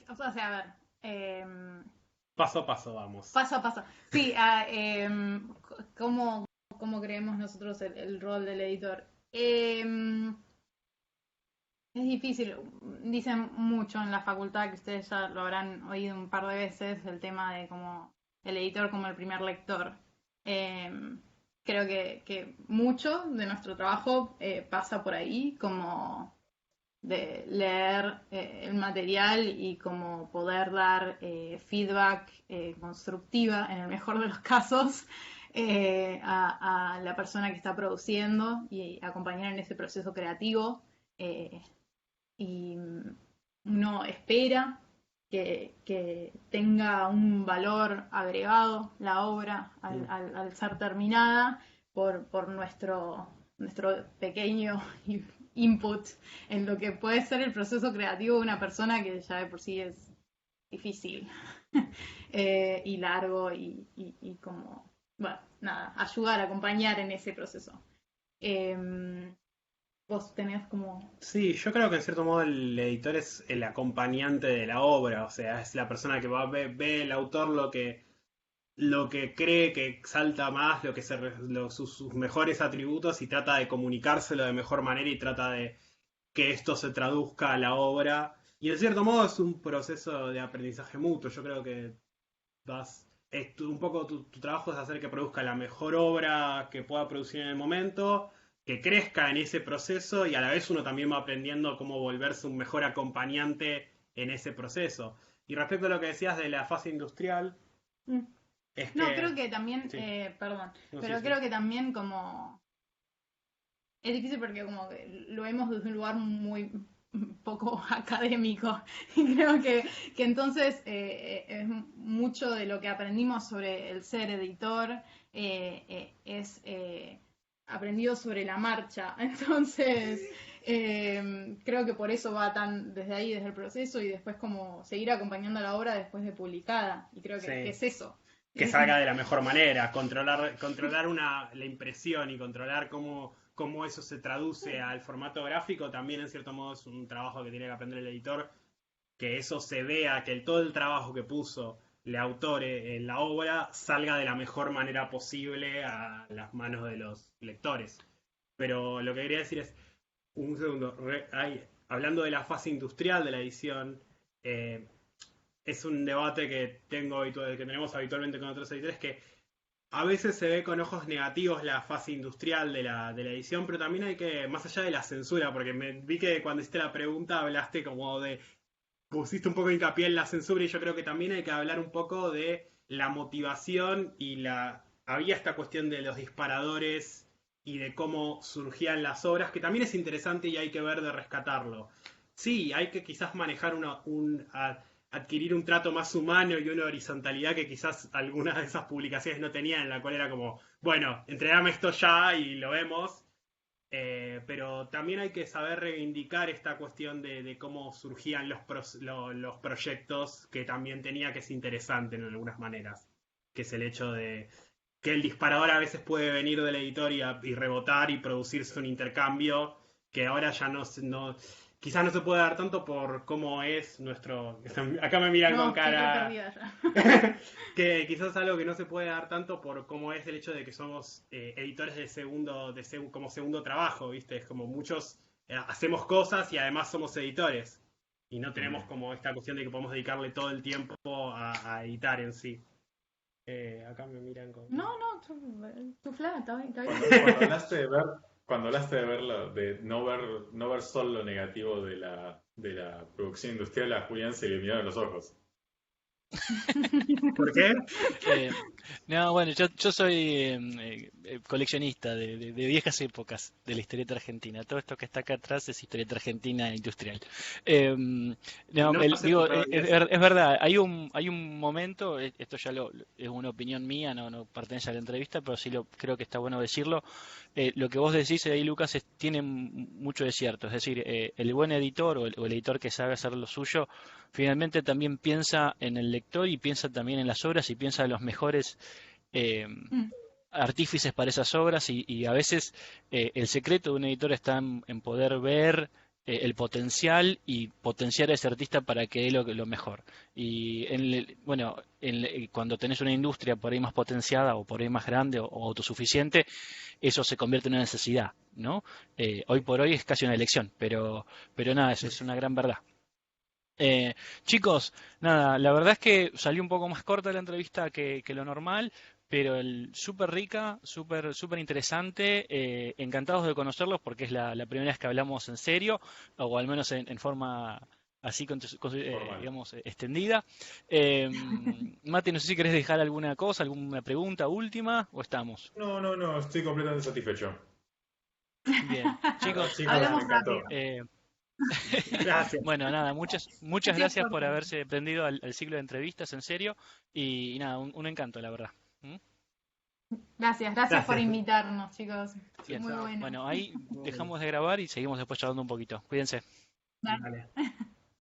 o sea, a ver, Paso a paso vamos. paso a paso. Sí, ¿cómo creemos nosotros el rol del editor? Es difícil, dicen mucho en la facultad, que ustedes ya lo habrán oído un par de veces, el tema de como el editor como el primer lector. Creo que mucho de nuestro trabajo pasa por ahí, como de leer el material y como poder dar feedback constructiva, en el mejor de los casos, a la persona que está produciendo y acompañar en ese proceso creativo. Y uno espera que tenga un valor agregado la obra al ser terminada por nuestro pequeño input en lo que puede ser el proceso creativo de una persona que ya de por sí es difícil y largo y como, bueno, nada, ayudar, acompañar en ese proceso. Vos tenés como... Sí, yo creo que en cierto modo el editor es el acompañante de la obra, o sea, es la persona que ve el autor lo que cree que salta más, lo que sus mejores atributos, y trata de comunicárselo de mejor manera y trata de que esto se traduzca a la obra. Y en cierto modo es un proceso de aprendizaje mutuo. Yo creo que un poco tu trabajo es hacer que produzca la mejor obra que pueda producir en el momento, que crezca en ese proceso, y a la vez uno también va aprendiendo cómo volverse un mejor acompañante en ese proceso. Y respecto a lo que decías de la fase industrial, es No, que... creo que también, Sí. perdón, No, pero sí, creo que también como... Es difícil porque como que lo vemos desde un lugar muy poco académico. Y creo que entonces es mucho de lo que aprendimos sobre el ser editor, es aprendido sobre la marcha. Entonces, creo que por eso va tan desde ahí, desde el proceso, y después como seguir acompañando la obra después de publicada. Y creo que es eso. Que salga de la mejor manera, controlar la impresión y controlar cómo eso se traduce al formato gráfico, también en cierto modo es un trabajo que tiene que aprender el editor, que eso se vea, que todo el trabajo que puso el autor en la obra salga de la mejor manera posible a las manos de los lectores. Pero lo que quería decir es, un segundo, hablando de la fase industrial de la edición, es un debate que tenemos habitualmente con otros editores, que a veces se ve con ojos negativos la fase industrial de la edición, pero también hay que, más allá de la censura, porque vi que cuando hiciste la pregunta hablaste como pusiste un poco de hincapié en la censura, y yo creo que también hay que hablar un poco de la motivación había esta cuestión de los disparadores y de cómo surgían las obras, que también es interesante y hay que ver de rescatarlo. Sí, hay que quizás manejar adquirir un trato más humano y una horizontalidad que quizás algunas de esas publicaciones no tenían, en la cual era como, bueno, entregame esto ya y lo vemos. Pero también hay que saber reivindicar esta cuestión de cómo surgían los proyectos, que también tenía que ser interesante en algunas maneras, que es el hecho de que el disparador a veces puede venir del editor y rebotar y producirse un intercambio que ahora ya quizás no se puede dar tanto por cómo es nuestro... Acá me miran con cara... que quizás es algo que no se puede dar tanto por cómo es el hecho de que somos editores como segundo trabajo, ¿viste? Es como muchos hacemos cosas y además somos editores. Y no tenemos como esta cuestión de que podemos dedicarle todo el tiempo a editar en sí. Acá me miran con... No, tu fla, está bien. Cuando hablaste de no ver solo lo negativo de la producción industrial, a Julián se le miraron los ojos. ¿Por qué? No, bueno, yo soy coleccionista de viejas épocas de la historieta argentina. Todo esto que está acá atrás es historieta argentina industrial. Digo, es verdad, hay un momento, esto ya es una opinión mía, no pertenece a la entrevista, pero sí creo que está bueno decirlo. Lo que vos decís ahí, Lucas, tiene mucho de cierto. Es decir, el buen editor o el editor que sabe hacer lo suyo, finalmente también piensa en el lector y piensa también en las obras y piensa en los mejores artífices para esas obras y a veces el secreto de un editor está en poder ver el potencial y potenciar a ese artista para que dé lo mejor. Y cuando tenés una industria por ahí más potenciada o por ahí más grande o autosuficiente, eso se convierte en una necesidad, ¿no? Hoy por hoy es casi una elección, pero nada, eso es una gran verdad. Chicos, nada, la verdad es que salió un poco más corta la entrevista que lo normal, pero súper rica, súper interesante, encantados de conocerlos porque es la primera vez que hablamos en serio, o al menos en forma así, digamos, extendida. Mati, no sé si querés dejar alguna cosa, alguna pregunta última, o estamos. No, estoy completamente satisfecho. Bien, chicos, hablamos me encantó. Gracias. Bueno, nada, muchas gracias por haberse prendido al ciclo de entrevistas, en serio, y nada, un encanto, la verdad. Gracias por invitarnos, chicos. Bien. Muy bueno. Bueno, ahí dejamos de grabar y seguimos después charlando un poquito. Cuídense. Dale.